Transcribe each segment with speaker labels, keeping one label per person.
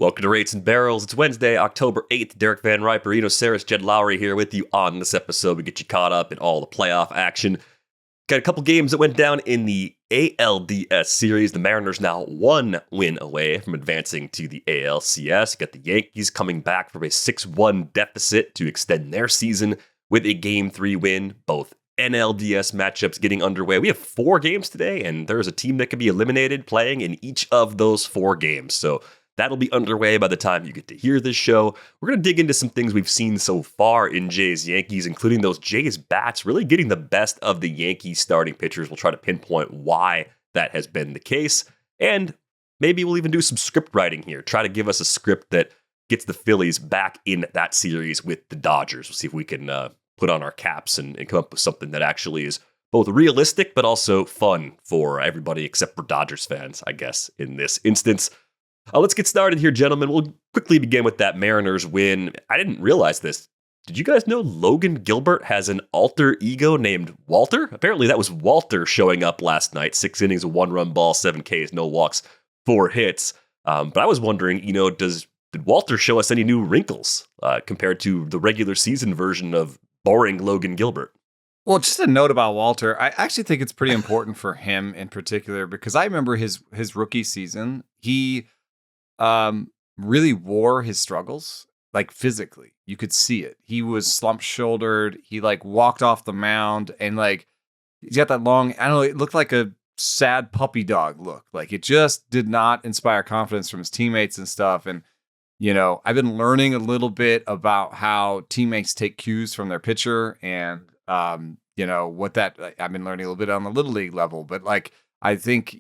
Speaker 1: Welcome to Rates and Barrels. It's Wednesday, October 8th. Derek Van Riper, Eno Saris, Jed Lowry here with you on this episode. We get you caught up in all the playoff action. Got a couple games that went down in the ALDS series. The Mariners now 1 win away from advancing to the ALCS. Got the Yankees coming back from a 6-1 deficit to extend their season with a Game 3 win. Both NLDS matchups getting underway. We have 4 games today, and there's a team that can be eliminated playing in each of those 4 games. So that'll be underway by the time you get to hear this show. We're going to dig into some things we've seen so far in Jays Yankees, including those Jays bats really getting the best of the Yankees starting pitchers. We'll try to pinpoint why that has been the case. And maybe we'll even do some script writing here. Try to give us a script that gets the Phillies back in that series with the Dodgers. We'll see if we can put on our caps and come up with something that actually is both realistic but also fun for everybody except for Dodgers fans, I guess, in this instance. Let's get started here, gentlemen. We'll quickly begin with that Mariners win. I didn't realize this. Did you guys know Logan Gilbert has an alter ego named Walter? Apparently that was Walter showing up last night. 6 innings, a 1-run ball, 7 Ks, no walks, 4 hits. But I was wondering, did Walter show us any new wrinkles compared to the regular season version of boring Logan Gilbert?
Speaker 2: Well, just a note about Walter. I actually think it's pretty important for him in particular because I remember his rookie season. He really wore his struggles, like physically. You could see it. He was slump-shouldered. He walked off the mound and he's got that long, I don't know, it looked like a sad puppy dog look. It just did not inspire confidence from his teammates and stuff. And, I've been learning a little bit about how teammates take cues from their pitcher and, what that, I've been learning a little bit on the Little League level, but I think,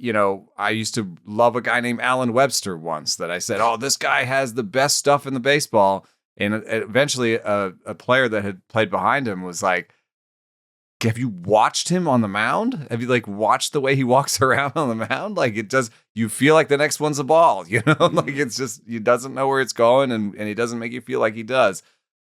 Speaker 2: I used to love a guy named Alan Webster once that I said, oh, this guy has the best stuff in the baseball. And eventually a player that had played behind him was like, have you watched him on the mound? Have you watched the way he walks around on the mound? You feel like the next one's a ball, it's just, he doesn't know where it's going and he doesn't make you feel like he does.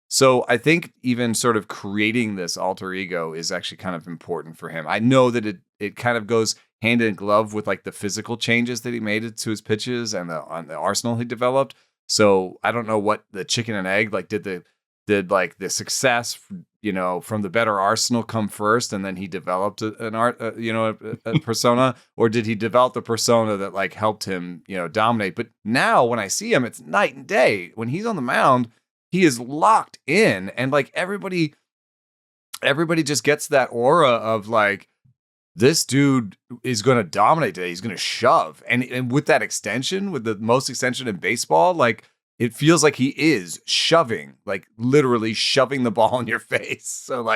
Speaker 2: So I think even sort of creating this alter ego is actually kind of important for him. I know that it kind of goes hand in glove with the physical changes that he made to his pitches and on the arsenal he developed. So I don't know what the chicken and egg, did the success, from the better arsenal come first and then he developed a persona, or did he develop the persona that helped him, dominate? But now when I see him, it's night and day. When he's on the mound, he is locked in and everybody just gets that aura of this dude is going to dominate today. He's going to shove. And with that extension, with the most extension in baseball, it feels like he is shoving, literally shoving the ball in your face. So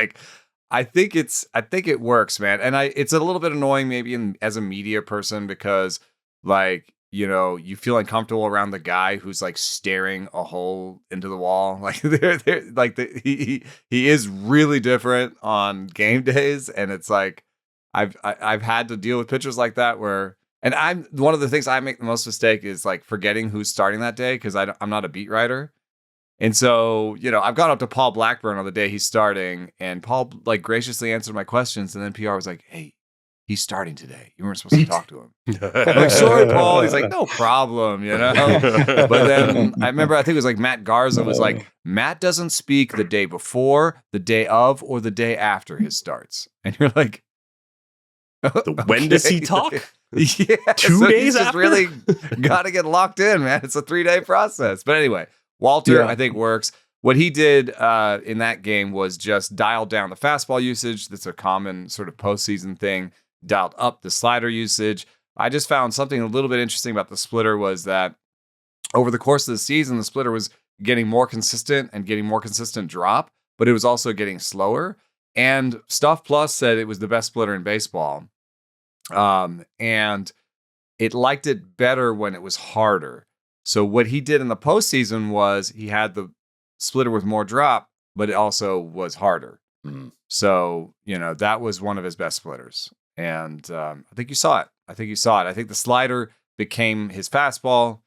Speaker 2: I think it works, man. And it's a little bit annoying maybe as a media person because you feel uncomfortable around the guy who's staring a hole into the wall. He is really different on game days. And it's I've had to deal with pitchers like that and I'm one of the things I make the most mistake is forgetting who's starting that day because I'm not a beat writer. And so, I've gone up to Paul Blackburn on the day he's starting and Paul graciously answered my questions. And then PR was like, hey, he's starting today. You weren't supposed to talk to him. I'm sorry, Paul. He's no problem, But then I remember, I think it was Matt Garza was Matt doesn't speak the day before, the day of, or the day after his starts. And you're like,
Speaker 1: when does he talk?
Speaker 2: Yeah,
Speaker 1: 2 days
Speaker 2: after?
Speaker 1: Just
Speaker 2: really got to get locked in, man. It's a 3-day process. But anyway, Walter, I think, works. What he did in that game was just dial down the fastball usage. That's a common sort of postseason thing. Dialed up the slider usage. I just found something a little bit interesting about the splitter was that over the course of the season, the splitter was getting more consistent and getting more consistent drop, but it was also getting slower. And Stuff Plus said it was the best splitter in baseball. And it liked it better when it was harder. So what he did in the postseason was he had the splitter with more drop, but it also was harder. Mm-hmm. So, that was one of his best splitters. And I think you saw it. I think the slider became his fastball.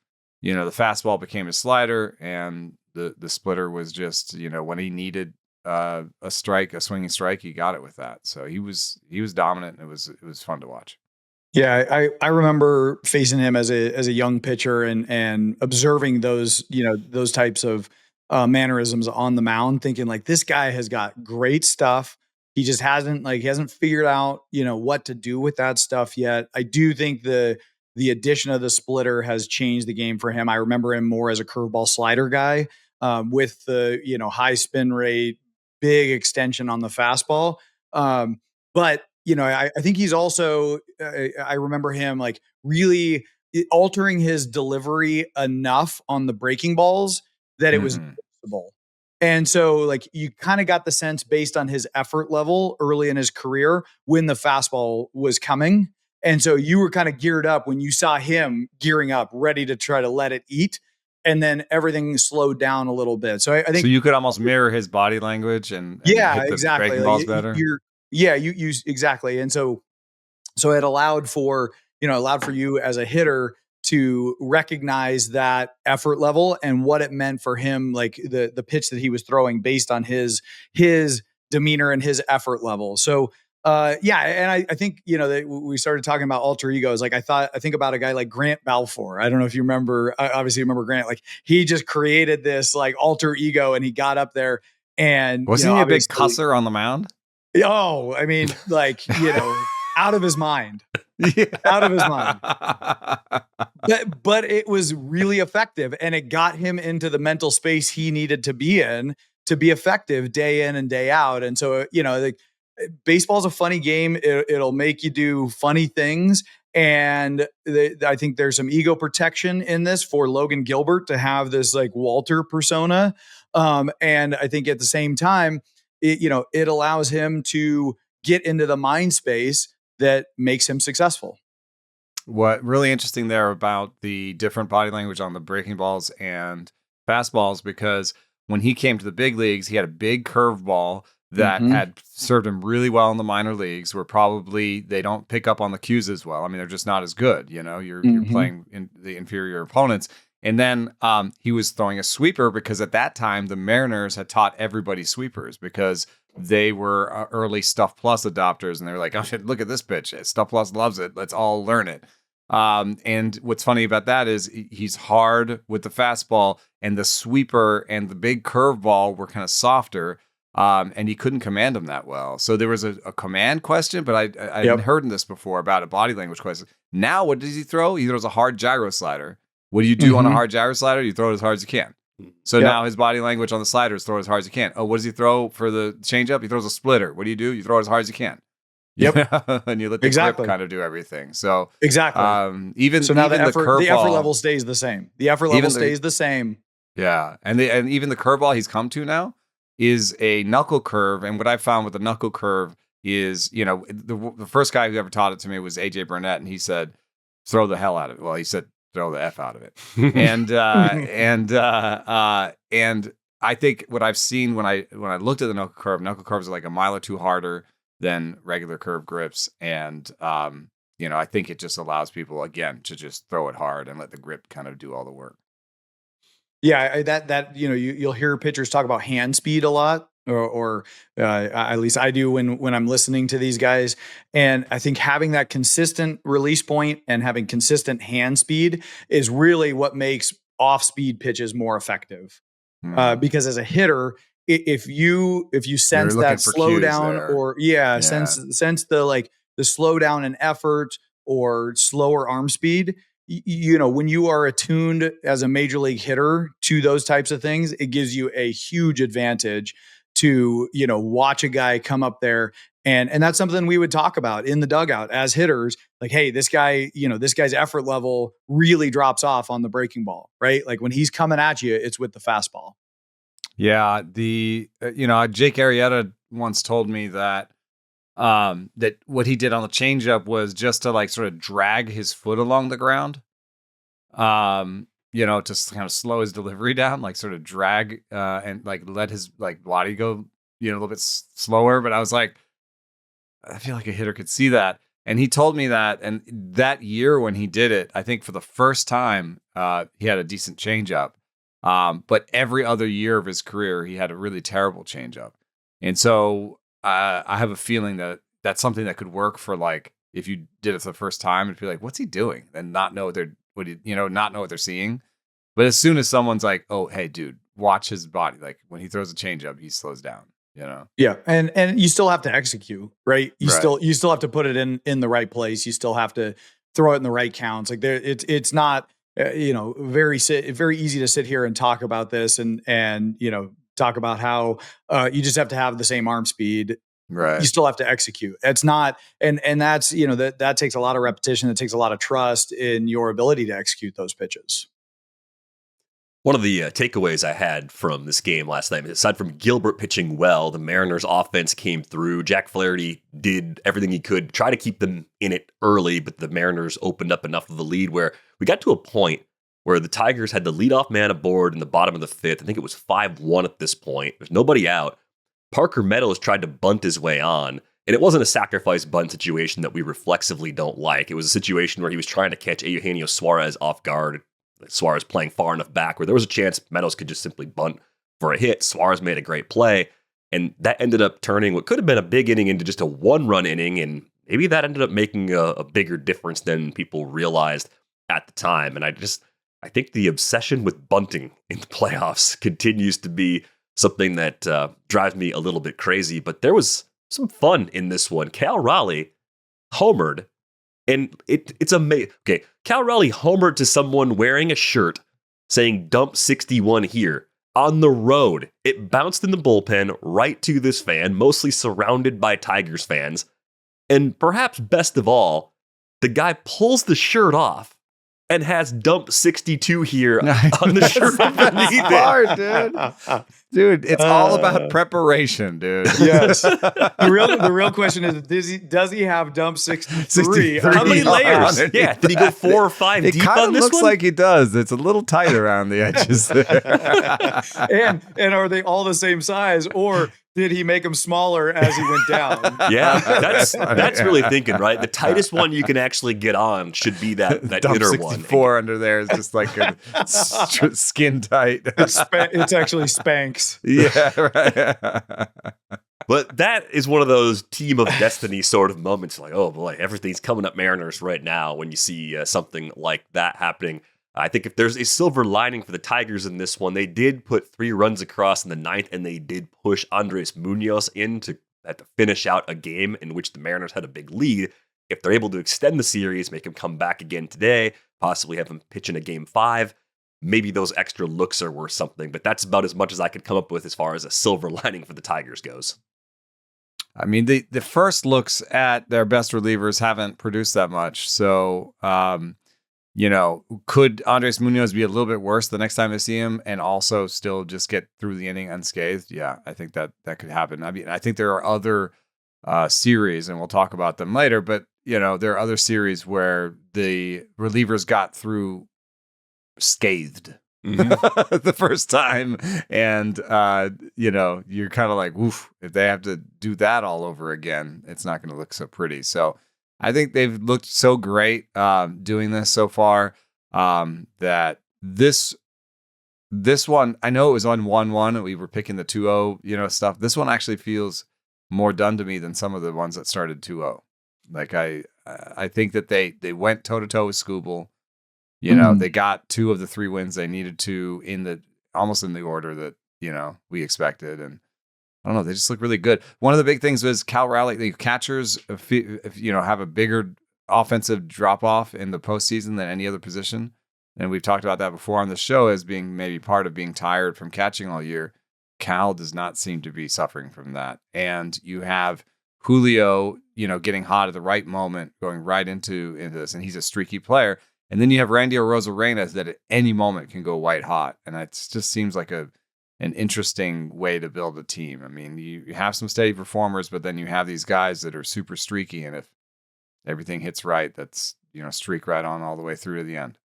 Speaker 2: The fastball became his slider. And the splitter was just, when he needed a swinging strike, he got it with that. So he was dominant. And it was fun to watch.
Speaker 3: Yeah, I remember facing him as a young pitcher and observing those, those types of mannerisms on the mound, thinking like this guy has got great stuff. He hasn't figured out, what to do with that stuff yet. I do think the addition of the splitter has changed the game for him. I remember him more as a curveball slider guy, with the, high spin rate, big extension on the fastball. But I think he's also, I remember him like really altering his delivery enough on the breaking balls that it was
Speaker 2: Mhm.
Speaker 3: noticeable. And so, like, you kind of got the sense based on his effort level early in his career when the fastball was coming. And so you were kind of geared up when you saw him gearing up, ready to try to let it eat. And then everything slowed down a little bit. So I
Speaker 2: So
Speaker 3: think
Speaker 2: you could almost mirror his body language and
Speaker 3: yeah,
Speaker 2: hit the
Speaker 3: exactly.
Speaker 2: breaking
Speaker 3: Like
Speaker 2: balls better.
Speaker 3: yeah, you exactly. And so it allowed for you as a hitter to recognize that effort level and what it meant for him, like the pitch that he was throwing based on his demeanor and his effort level. So yeah, and I think that we started talking about alter egos. Like I think about a guy like Grant Balfour. I don't know if you remember. Obviously, you remember Grant. Like he just created this like alter ego, and he got up there, and
Speaker 2: Wasn't he a big
Speaker 3: obviously,
Speaker 2: cusser on the mound?
Speaker 3: oh, I mean, like out of his mind, out of his mind.
Speaker 2: Yeah.
Speaker 3: But it was really effective, and it got him into the mental space he needed to be in to be effective day in and day out. And so, like, baseball's a funny game. It'll make you do funny things. And I think there's some ego protection in this for Logan Gilbert to have this like Walter persona. And I think at the same time, it allows him to get into the mind space that makes him successful.
Speaker 2: What really interesting there about the different body language on the breaking balls and fastballs, because when he came to the big leagues, he had a big curveball that
Speaker 3: Mm-hmm.
Speaker 2: had served him really well in the minor leagues, where probably they don't pick up on the cues as well. I mean, they're just not as good. You're
Speaker 3: Mm-hmm.
Speaker 2: playing in the inferior opponents. And then he was throwing a sweeper because at that time the Mariners had taught everybody sweepers because they were early Stuff Plus adopters, and they were like, "Oh shit, look at this pitch! Stuff Plus loves it. Let's all learn it." And what's funny about that is he's hard with the fastball, and the sweeper and the big curveball were kind of softer, and he couldn't command them that well. So there was a command question, but I hadn't
Speaker 3: Yep.
Speaker 2: heard this before about a body language question. Now, what does he throw? He throws a hard gyro slider. What do you do on a
Speaker 3: Mm-hmm.
Speaker 2: hard gyro slider? You throw it as hard as you can. So
Speaker 3: Yep.
Speaker 2: now his body language on the slider is throw it as hard as you can. Oh, what does he throw for the changeup? He throws a splitter. What do? You throw it as hard as you can.
Speaker 3: Yep.
Speaker 2: Yeah, and you let the grip
Speaker 3: Exactly.
Speaker 2: kind of do everything. So
Speaker 3: Exactly.
Speaker 2: even
Speaker 3: So now
Speaker 2: even the
Speaker 3: the effort level
Speaker 2: curveball,
Speaker 3: stays the same. The effort level
Speaker 2: even the
Speaker 3: stays the same.
Speaker 2: yeah, and even the curveball he's come to now is a knuckle curve. And what I found with the knuckle curve is, the first guy who ever taught it to me was AJ Burnett, and he said, "Throw the hell out of it." Well, he said, "Throw the f out of it." And I think what I've seen when I looked at the knuckle curves are like a mile or two harder than regular curve grips, and I think it just allows people again to just throw it hard and let the grip kind of do all the work.
Speaker 3: Yeah, that you'll hear pitchers talk about hand speed a lot, or at least I do when I'm listening to these guys. And I think having that consistent release point and having consistent hand speed is really what makes off speed pitches more effective.
Speaker 2: Hmm.
Speaker 3: Because as a hitter, if you
Speaker 2: You're
Speaker 3: sense
Speaker 2: looking
Speaker 3: that
Speaker 2: for cues
Speaker 3: slowdown,
Speaker 2: there.
Speaker 3: or yeah,
Speaker 2: Yeah.
Speaker 3: sense the slowdown in effort or slower arm speed, when you are attuned as a major league hitter to those types of things, it gives you a huge advantage to watch a guy come up there. And that's something we would talk about in the dugout as hitters, like, hey, this guy's effort level really drops off on the breaking ball, right? Like when he's coming at you, it's with the fastball.
Speaker 2: Yeah, Jake Arrieta once told me that that what he did on the changeup was just to like sort of drag his foot along the ground. To kind of slow his delivery down, like sort of drag and like let his like body go, a little bit slower. But I was like, I feel like a hitter could see that. And he told me that, and that year when he did it, I think for the first time, he had a decent changeup. But every other year of his career, he had a really terrible changeup. And so I have a feeling that that's something that could work for like if you did it for the first time, it'd be like, what's he doing? And not know not know what they're seeing. But as soon as someone's like, oh, hey, dude, watch his body. Like when he throws a changeup, he slows down.
Speaker 3: Yeah, and you still have to execute, right? You
Speaker 2: Right.
Speaker 3: still have to put it in the right place. You still have to throw it in the right counts. Like it's not very easy to sit here and talk about this and talk about how you just have to have the same arm speed.
Speaker 2: Right.
Speaker 3: You still have to execute. It's not, and that's that takes a lot of repetition. It takes a lot of trust in your ability to execute those pitches.
Speaker 1: One of the takeaways I had from this game last night, aside from Gilbert pitching well, the Mariners' offense came through. Jack Flaherty did everything he could to try to keep them in it early, but the Mariners opened up enough of the lead where we got to a point where the Tigers had the leadoff man aboard in the bottom of the fifth. I think it was 5-1 at this point. There's nobody out. Parker Meadows tried to bunt his way on, and it wasn't a sacrifice bunt situation that we reflexively don't like. It was a situation where he was trying to catch Eugenio Suarez off guard. Suarez playing far enough back where there was a chance Meadows could just simply bunt for a hit. Suarez made a great play, and that ended up turning what could have been a big inning into just a one-run inning, and maybe that ended up making a bigger difference than people realized at the time. And I think the obsession with bunting in the playoffs continues to be something that drives me a little bit crazy, but there was some fun in this one. Cal Raleigh homered. And it's amazing. Okay, Cal Raleigh homered to someone wearing a shirt saying dump 61 here on the road. It bounced in the bullpen right to this fan, mostly surrounded by Tigers fans. And perhaps best of all, the guy pulls the shirt off and has dump 62 here on the shirt underneath
Speaker 2: smart, dude. Dude, it's all about preparation, dude.
Speaker 3: Yes. The real question is, does he have dump 63?
Speaker 1: How many layers? Yeah. Did he go 4 or 5 deep on this one?
Speaker 2: It kind of looks like he does. It's a little tight around the edges there.
Speaker 3: and are they all the same size, or did he make them smaller as he went down?
Speaker 1: Yeah, that's really thinking, right? The tightest one you can actually get on should be that inner
Speaker 2: 64
Speaker 1: one.
Speaker 2: 64 under there is just like a skin tight.
Speaker 3: It's actually Spanx.
Speaker 2: Yeah, right.
Speaker 1: But that is one of those team of destiny sort of moments. Like, oh boy, everything's coming up Mariners right now when you see something like that happening. I think if there's a silver lining for the Tigers in this one, they did put 3 runs across in the 9th, and they did push Andres Munoz in to finish out a game in which the Mariners had a big lead. If they're able to extend the series, make him come back again today, possibly have him pitch in a game 5, maybe those extra looks are worth something. But that's about as much as I could come up with as far as a silver lining for the Tigers goes.
Speaker 2: I mean, the first looks at their best relievers haven't produced that much. So, could Andres Munoz be a little bit worse the next time I see him and also still just get through the inning unscathed? Yeah, I think that could happen. I mean, I think there are other series, and we'll talk about them later, but, there are other series where the relievers got through scathed. Mm-hmm. The first time, and you're kind of like, woof, if they have to do that all over again, it's not going to look so pretty. So I think they've looked so great doing this so far that this one, I know it was on 1-1 and we were picking the 2-0 stuff. This one actually feels more done to me than some of the ones that started 2-0. Like I think that they went toe to toe with Skubal. They got 2 of the 3 wins they needed to almost in the order that, we expected. And I don't know, they just look really good. One of the big things was Cal Raleigh, the catchers, if have a bigger offensive drop off in the postseason than any other position. And we've talked about that before on the show as being maybe part of being tired from catching all year. Cal does not seem to be suffering from that. And you have Julio, getting hot at the right moment, going right into this, and he's a streaky player. And then you have Randy Arozarena that at any moment can go white hot. And it just seems like an interesting way to build a team. I mean, you have some steady performers, but then you have these guys that are super streaky. And if everything hits right, that's, streak right on all the way through to the end.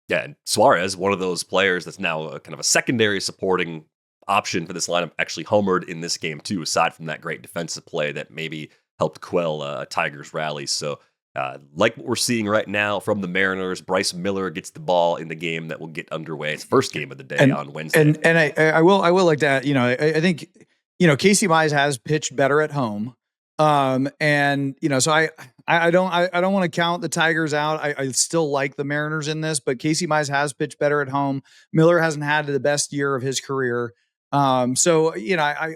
Speaker 1: Yeah, and Suarez, one of those players that's now kind of a secondary supporting option for this lineup, actually homered in this game too, aside from that great defensive play that maybe helped quell a Tigers rally. So like what we're seeing right now from the Mariners, Bryce Miller gets the ball in the game that will get underway. It's the first game of the day on Wednesday.
Speaker 3: And I will like that. I think Casey Mize has pitched better at home. So I don't want to count the Tigers out. I still like the Mariners in this, but Casey Mize has pitched better at home. Miller hasn't had the best year of his career. So you know,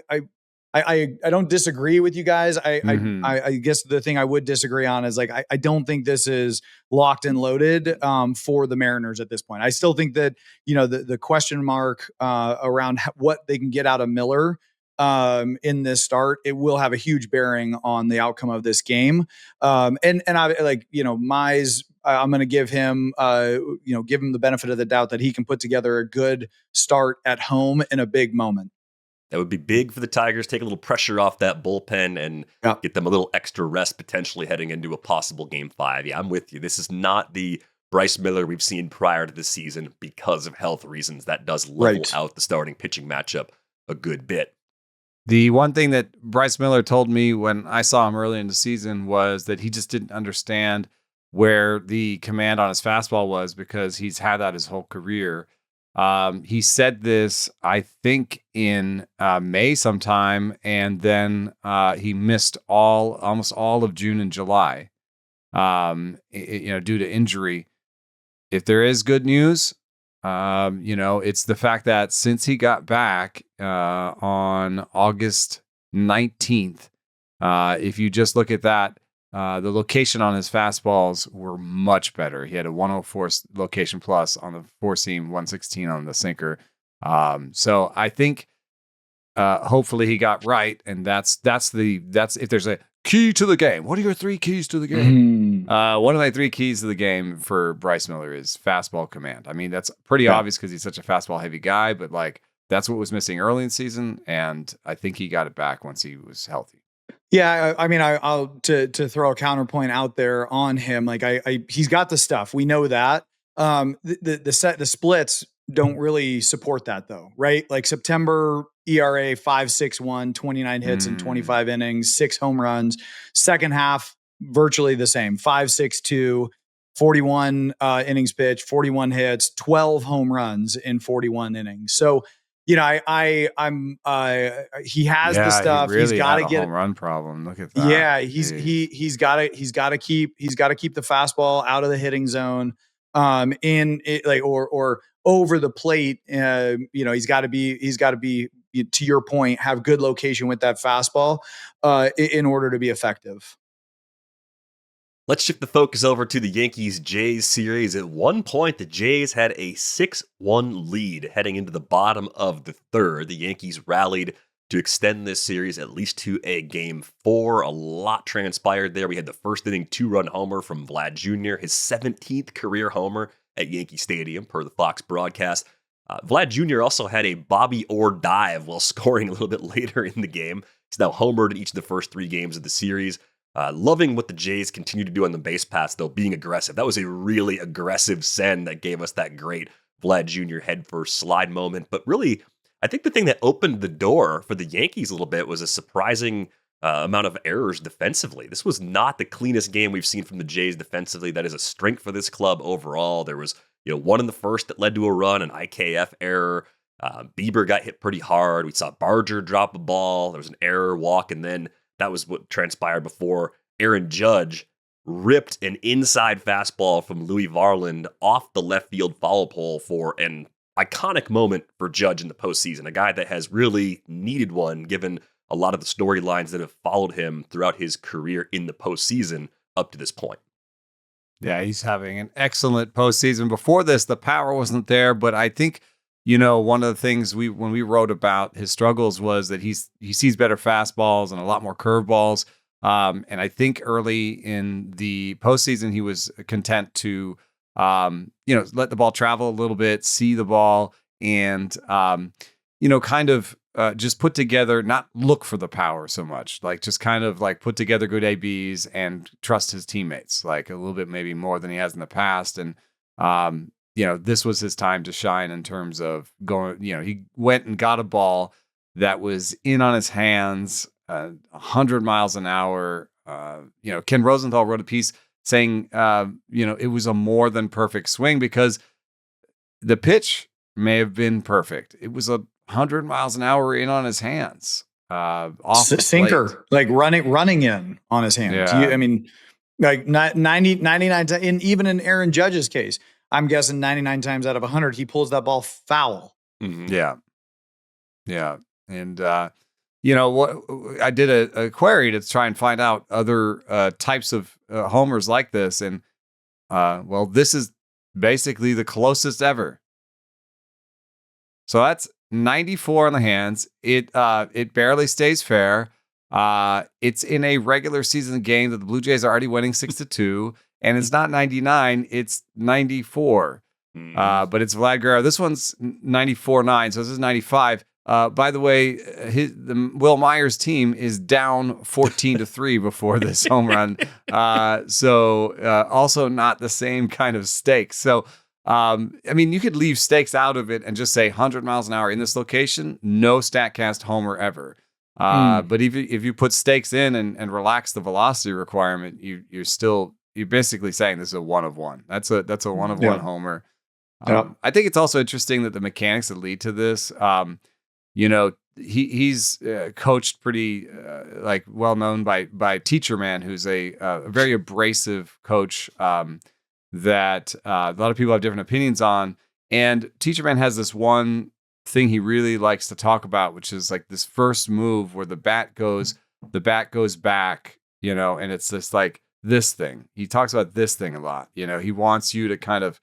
Speaker 3: I don't disagree with you guys. I guess the thing I would disagree on is like I don't think this is locked and loaded for the Mariners at this point. I still think that, you know, the question mark around what they can get out of Miller in this start, it will have a huge bearing on the outcome of this game. And I like, you know, Mize, I'm going to give him, give him the benefit of the doubt that he can put together a good start at home in a big moment.
Speaker 1: That would be big for the Tigers, take a little pressure off that bullpen and get them a little extra rest potentially heading into a possible Game 5. Yeah, I'm with you. This is not the Bryce Miller we've seen prior to the season because of health reasons. That does level out the starting pitching matchup a good bit.
Speaker 2: The one thing that Bryce Miller told me when I saw him early in the season was that he just didn't understand where the command on his fastball was because he's had that his whole career. He said this, I think, in May sometime, and then he missed almost all of June and July, due to injury. If there is good news, it's the fact that since he got back on August 19th, if you just look at that, the location on his fastballs were much better. He had a 104 location plus on the four seam, 116 on the sinker. So I think hopefully he got right, and that's if there's a key to the game. What are your 3 keys to the game? One of my 3 keys to the game for Bryce Miller is fastball command. I mean, that's pretty obvious because he's such a fastball heavy guy, but like that's what was missing early in the season, and I think he got it back once he was healthy.
Speaker 3: Yeah, I mean, I'll to throw a counterpoint out there on him. Like, he's got the stuff. We know that. The splits don't really support that though, right? Like September ERA 5.61, 29 hits in 25 innings, 6 home runs. Second half, virtually the same, 5.62, 41 innings pitched, 41 hits, 12 home runs in 41 innings. So, you know, he has the stuff.
Speaker 2: He's
Speaker 3: got to get
Speaker 2: a home run problem. Look at that.
Speaker 3: Yeah, he's got to keep the fastball out of the hitting zone, or over the plate. He's got to be, to your point, have good location with that fastball in order to be effective.
Speaker 1: Let's shift the focus over to the Yankees-Jays series. At one point, the Jays had a 6-1 lead heading into the bottom of the third. The Yankees rallied to extend this series at least to a Game 4. A lot transpired there. We had the first inning 2-run homer from Vlad Jr., his 17th career homer at Yankee Stadium, per the Fox broadcast. Vlad Jr. also had a Bobby Orr dive while scoring a little bit later in the game. He's now homered in each of the first 3 games of the series. Loving what the Jays continue to do on the base paths, though, being aggressive. That was a really aggressive send that gave us that great Vlad Jr. head first slide moment. But really, I think the thing that opened the door for the Yankees a little bit was a surprising amount of errors defensively. This was not the cleanest game we've seen from the Jays defensively. That is a strength for this club overall. There was one in the first that led to a run, an IKF error. Bieber got hit pretty hard. We saw Barger drop a ball. There was an error, walk, and then that was what transpired before Aaron Judge ripped an inside fastball from Louie Varland off the left field foul pole for an iconic moment for Judge in the postseason, a guy that has really needed one given a lot of the storylines that have followed him throughout his career in the postseason up to this point.
Speaker 2: Yeah, he's having an excellent postseason. Before this, the power wasn't there, but I think, one of the things when we wrote about his struggles was that he sees better fastballs and a lot more curveballs. And I think early in the postseason, he was content to, let the ball travel a little bit, see the ball, and, just put together, not look for the power so much, like just kind of like put together good ABs and trust his teammates, like a little bit maybe more than he has in the past. And, this was his time to shine in terms of going, he went and got a ball that was in on his hands, 100 miles an hour. Ken Rosenthal wrote a piece saying, it was a more than perfect swing because the pitch may have been perfect. It was 100 miles an hour in on his hands. Off
Speaker 3: sinker, like running in on his hands.
Speaker 2: Yeah.
Speaker 3: Like 99 times, and even in Aaron Judge's case, I'm guessing 99 times out of 100, he pulls that ball foul.
Speaker 1: Mm-hmm.
Speaker 2: Yeah. And, what I did a query to try and find out other types of homers like this. And, this is basically the closest ever. So that's 94 on the hands. It barely stays fair. It's in a regular season game that the Blue Jays are already winning 6-2, and it's not 99, it's 94. But it's Vlad Guerrero. This one's 94-9, so this is 95. By the way, the Will Myers team is down 14-3 before this home run. So also not the same kind of stakes. So, you could leave stakes out of it and just say 100 miles an hour in this location, no StatCast homer ever. But if you put stakes in and relax the velocity requirement, you're basically saying this is a 1 of 1. That's a 1 of 1 homer. I think it's also interesting that the mechanics that lead to this, he's coached pretty well known by Teacher Man, who's a very abrasive coach that a lot of people have different opinions on. And Teacher Man has this one thing he really likes to talk about, which is like this first move where the bat goes back, and it's just like this thing. He talks about this thing a lot. He wants you to kind of,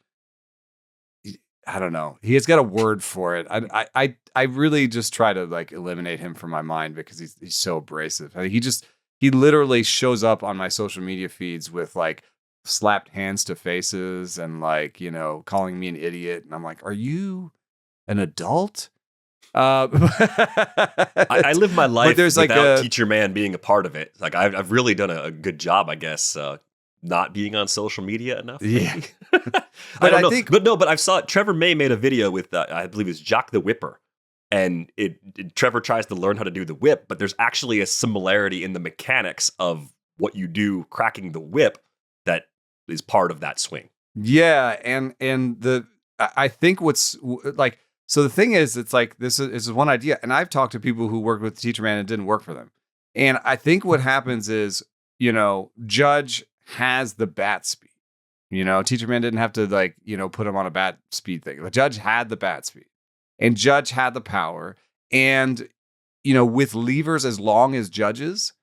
Speaker 2: I don't know. He has got a word for it. I really just try to like eliminate him from my mind because he's so abrasive. He literally shows up on my social media feeds with like slapped hands to faces and like, calling me an idiot. And I'm like, are you an adult?
Speaker 1: I live my life without Teacher Man being a part of it. Like I've really done a good job, I guess, not being on social media enough.
Speaker 2: Yeah.
Speaker 1: I don't know. But I saw Trevor May made a video with, I believe it's Jock the Whipper. And Trevor tries to learn how to do the whip, but there's actually a similarity in the mechanics of what you do cracking the whip that is part of that swing.
Speaker 2: Yeah. I think what's like, so the thing is, it's like, this is one idea. And I've talked to people who worked with Teacher Man and it didn't work for them. And I think what happens is, Judge has the bat speed. Teacher Man didn't have to put him on a bat speed thing. The Judge had the bat speed and Judge had the power. And, with levers as long as Judge's,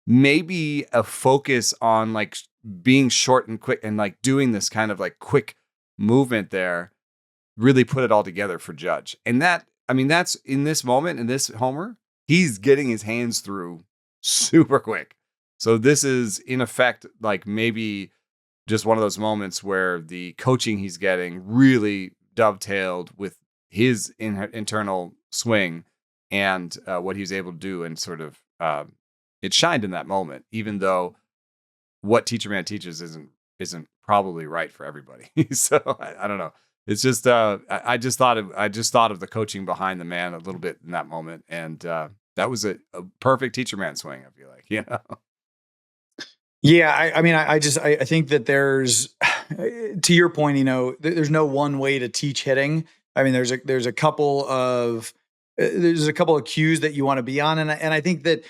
Speaker 2: maybe a focus on like being short and quick and like doing this kind of like quick movement there really put it all together for Judge. And that's in this moment, in this homer, he's getting his hands through super quick. So this is in effect, like maybe just one of those moments where the coaching he's getting really dovetailed with his internal swing and what he was able to do. And sort of, it shined in that moment, even though what Teacher Man teaches isn't probably right for everybody. So I don't know. It's just I just thought of the coaching behind the man a little bit in that moment, and that was a perfect Teacher Man swing. I feel like,
Speaker 3: Yeah, I think that there's, to your point, there's no one way to teach hitting. I mean, there's a couple of cues that you want to be on, and I think that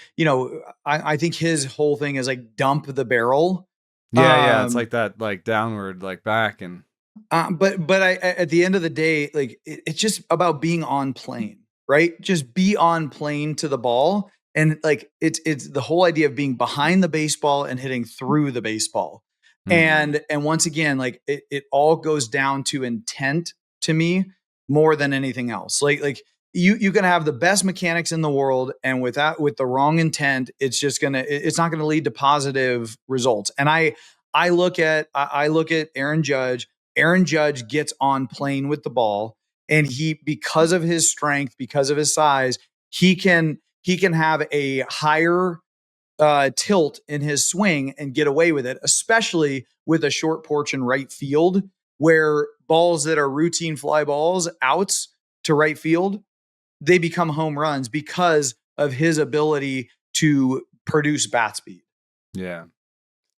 Speaker 3: I think his whole thing is like dump the barrel.
Speaker 2: Yeah, it's like that, like downward, like back, and.
Speaker 3: But at the end of the day, like it's just about being on plane, right? Just be on plane to the ball. And like, it's the whole idea of being behind the baseball and hitting through the baseball. Mm-hmm. And once again, like it all goes down to intent to me more than anything else. Like you can have the best mechanics in the world, and with the wrong intent, it's not going to lead to positive results. And I look at Aaron Judge. Aaron Judge gets on plane with the ball, and because of his strength, because of his size, he can have a higher tilt in his swing and get away with it, especially with a short porch in right field, where balls that are routine fly balls, outs to right field, they become home runs because of his ability to produce bat speed.
Speaker 2: Yeah.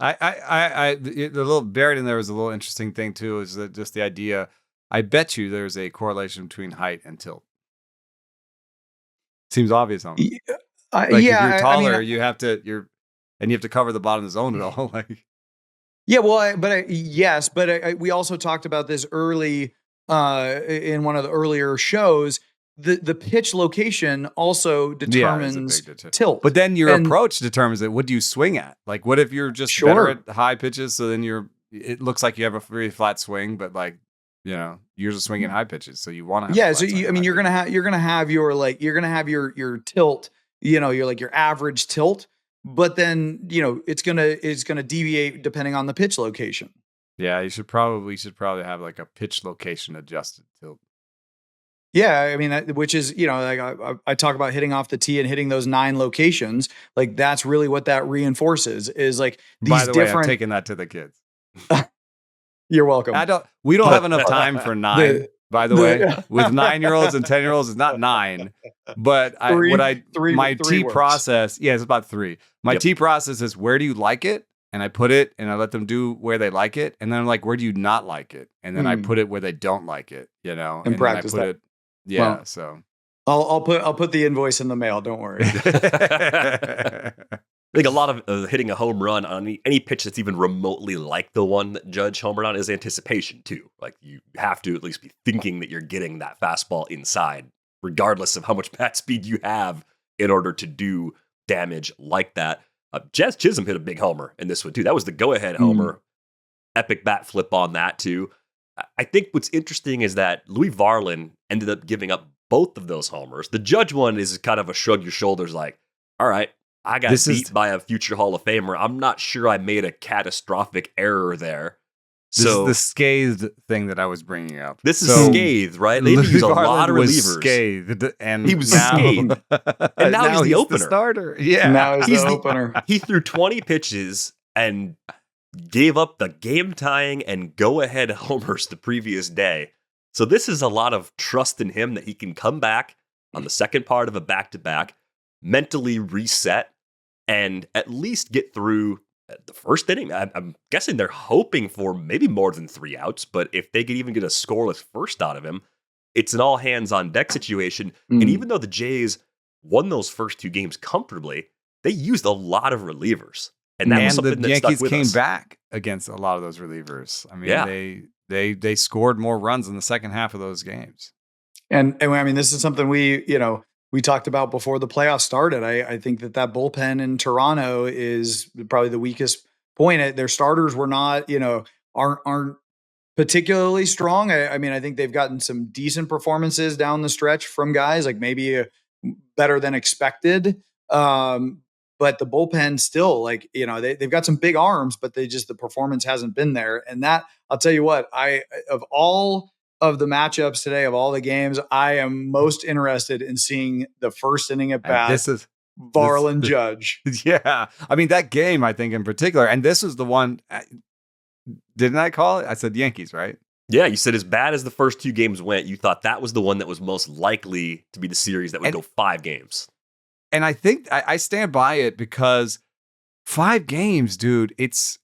Speaker 2: The little buried in there was a little interesting thing too, is that just the idea, I bet you there's a correlation between height and tilt. Seems obvious on me. If you're taller, you have to cover the bottom of the zone at all. Like,
Speaker 3: Yeah, well, yes, but we also talked about this early in one of the earlier shows. The pitch location also
Speaker 2: Yeah, there's a
Speaker 3: determines
Speaker 2: big
Speaker 3: tilt.
Speaker 2: But then your
Speaker 3: And
Speaker 2: approach determines it. What do you swing at? Like, what if you're just better
Speaker 3: sure,
Speaker 2: at high pitches? So then it looks like you have a really flat swing, but like, you're just swinging high pitches. So you want to have a
Speaker 3: yeah.
Speaker 2: flat
Speaker 3: So
Speaker 2: swing at
Speaker 3: I mean,
Speaker 2: high
Speaker 3: you're gonna
Speaker 2: pitches.
Speaker 3: have your tilt. You're like your average tilt, but then it's gonna deviate depending on the pitch location.
Speaker 2: Yeah, you should probably have like a pitch location adjusted tilt.
Speaker 3: Yeah, I mean, which is, like I talk about hitting off the tee and hitting those 9 locations. Like that's really what that reinforces is like
Speaker 2: By
Speaker 3: these
Speaker 2: the way, I've
Speaker 3: different.
Speaker 2: taken that to the kids.
Speaker 3: You're welcome.
Speaker 2: We don't
Speaker 3: But
Speaker 2: have enough time for 9. By the way, with 9-year-olds and 10-year-olds, it's not 9. But my
Speaker 3: three
Speaker 2: T
Speaker 3: works.
Speaker 2: process, yeah, it's about 3. My
Speaker 1: Yep.
Speaker 2: T process is where do you like it? And I put it and I let them do where they like it. And then I'm like, where do you not like it? And then I put it where they don't like it,
Speaker 3: And
Speaker 2: then
Speaker 3: practice
Speaker 2: I put
Speaker 3: that.
Speaker 2: it. Yeah.
Speaker 3: Well,
Speaker 2: So
Speaker 3: I'll put the invoice in the mail. Don't worry.
Speaker 1: I think a lot of hitting a home run on any pitch that's even remotely like the one that Judge homered on is anticipation too. Like you have to at least be thinking that you're getting that fastball inside, regardless of how much bat speed you have in order to do damage like that. Jazz Chisholm hit a big homer in this one too. That was the go-ahead homer. Epic bat flip on that too. I think what's interesting is that Louie Varland ended up giving up both of those homers. The Judge one is kind of a shrug your shoulders like, all right, I got beat by a future Hall of Famer. I'm not sure I made a catastrophic error there.
Speaker 2: This is the scathed thing that I was bringing up.
Speaker 1: This is scathed, right? They use a lot of relievers.
Speaker 2: Scathed, and
Speaker 1: he was scathed. And now he's the opener.
Speaker 2: The starter. Yeah.
Speaker 3: Now he's the opener.
Speaker 1: He threw 20 pitches and gave up the game-tying and go-ahead homers the previous day. So this is a lot of trust in him that he can come back on the second part of a back-to-back, mentally reset, and at least get through the first inning. I'm guessing they're hoping for maybe more than 3 outs, but if they could even get a scoreless first out of him, it's an all-hands-on-deck situation. And even though the Jays won those first 2 games comfortably, they used a lot of relievers. And that was something
Speaker 2: the
Speaker 1: that
Speaker 2: Yankees
Speaker 1: stuck with
Speaker 2: came
Speaker 1: us.
Speaker 2: back against a lot of those relievers. I mean,
Speaker 1: Yeah.
Speaker 2: they scored more runs in the second half of those games.
Speaker 3: And I mean, this is something we talked about before the playoffs started. I think that bullpen in Toronto is probably the weakest point. Their starters were not, aren't particularly strong. I mean, I think they've gotten some decent performances down the stretch from guys, like maybe better than expected. But the bullpen still, they've got some big arms, but the performance hasn't been there. And that, I'll tell you what, of all of the matchups today, of all the games, I am most interested in seeing the first inning at bat.
Speaker 2: This is
Speaker 3: Varland Judge.
Speaker 2: Yeah. I mean, that game, I think in particular, and this is the one, didn't I call it? I said Yankees, right?
Speaker 1: Yeah, you said as bad as the first 2 games went, you thought that was the one that was most likely to be the series that would go 5 games.
Speaker 2: And I think I stand by it because 5 games, dude, it's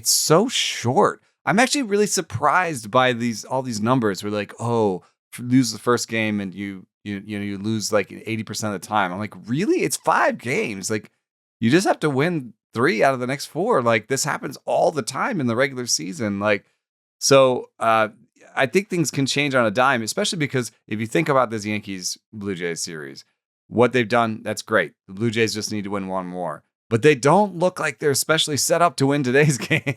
Speaker 2: so short. I'm actually really surprised by all these numbers. We're like, oh, lose the first game and you lose like 80% of the time. I'm like, really? It's 5 games. Like, you just have to win 3 out of the next 4. Like, this happens all the time in the regular season. Like, so I think things can change on a dime, especially because if you think about this Yankees Blue Jays series, what they've done, that's great. The Blue Jays just need to win 1 more. But they don't look like they're especially set up to win today's game.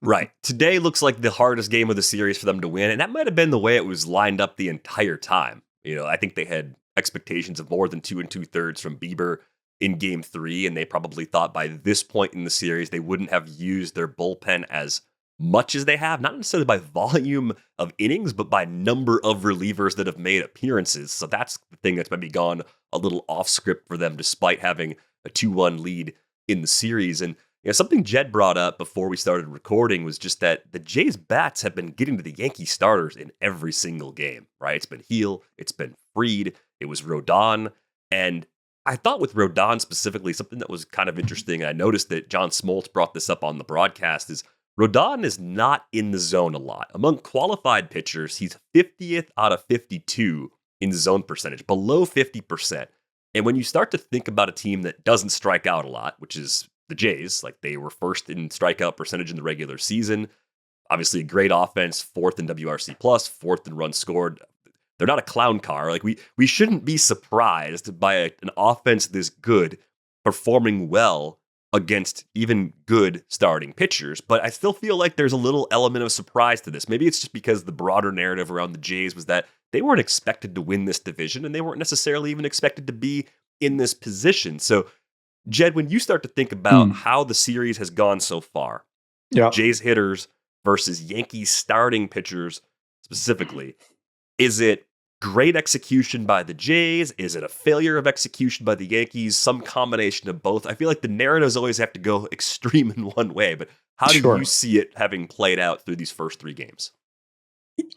Speaker 1: Right. Today looks like the hardest game of the series for them to win. And that might have been the way it was lined up the entire time. I think they had expectations of more than 2 2/3 from Bieber in game 3. And they probably thought by this point in the series, they wouldn't have used their bullpen as much as they have, not necessarily by volume of innings, but by number of relievers that have made appearances. So that's the thing that's maybe gone a little off script for them, despite having a 2-1 lead in the series. And something Jed brought up before we started recording was just that the Jays bats have been getting to the Yankee starters in every single game, right? It's been Heel, it's been Fried, it was Rodon. And I thought with Rodon specifically, something that was kind of interesting, and I noticed that John Smoltz brought this up on the broadcast, is Rodon is not in the zone a lot. Among qualified pitchers, he's 50th out of 52 in zone percentage, below 50%. And when you start to think about a team that doesn't strike out a lot, which is the Jays. Like, they were first in strikeout percentage in the regular season. Obviously, a great offense, fourth in WRC plus, fourth in runs scored. They're not a clown car. Like, we shouldn't be surprised by an offense this good performing well against even good starting pitchers. But I still feel like there's a little element of surprise to this. Maybe it's just because the broader narrative around the Jays was that they weren't expected to win this division, and they weren't necessarily even expected to be in this position. So, Jed, when you start to think about how the series has gone so far, Jays hitters versus Yankees starting pitchers specifically, is it great execution by the Jays? Is it a failure of execution by the Yankees? Some combination of both. I feel like the narratives always have to go extreme in one way, but how do you see it having played out through these first 3 games?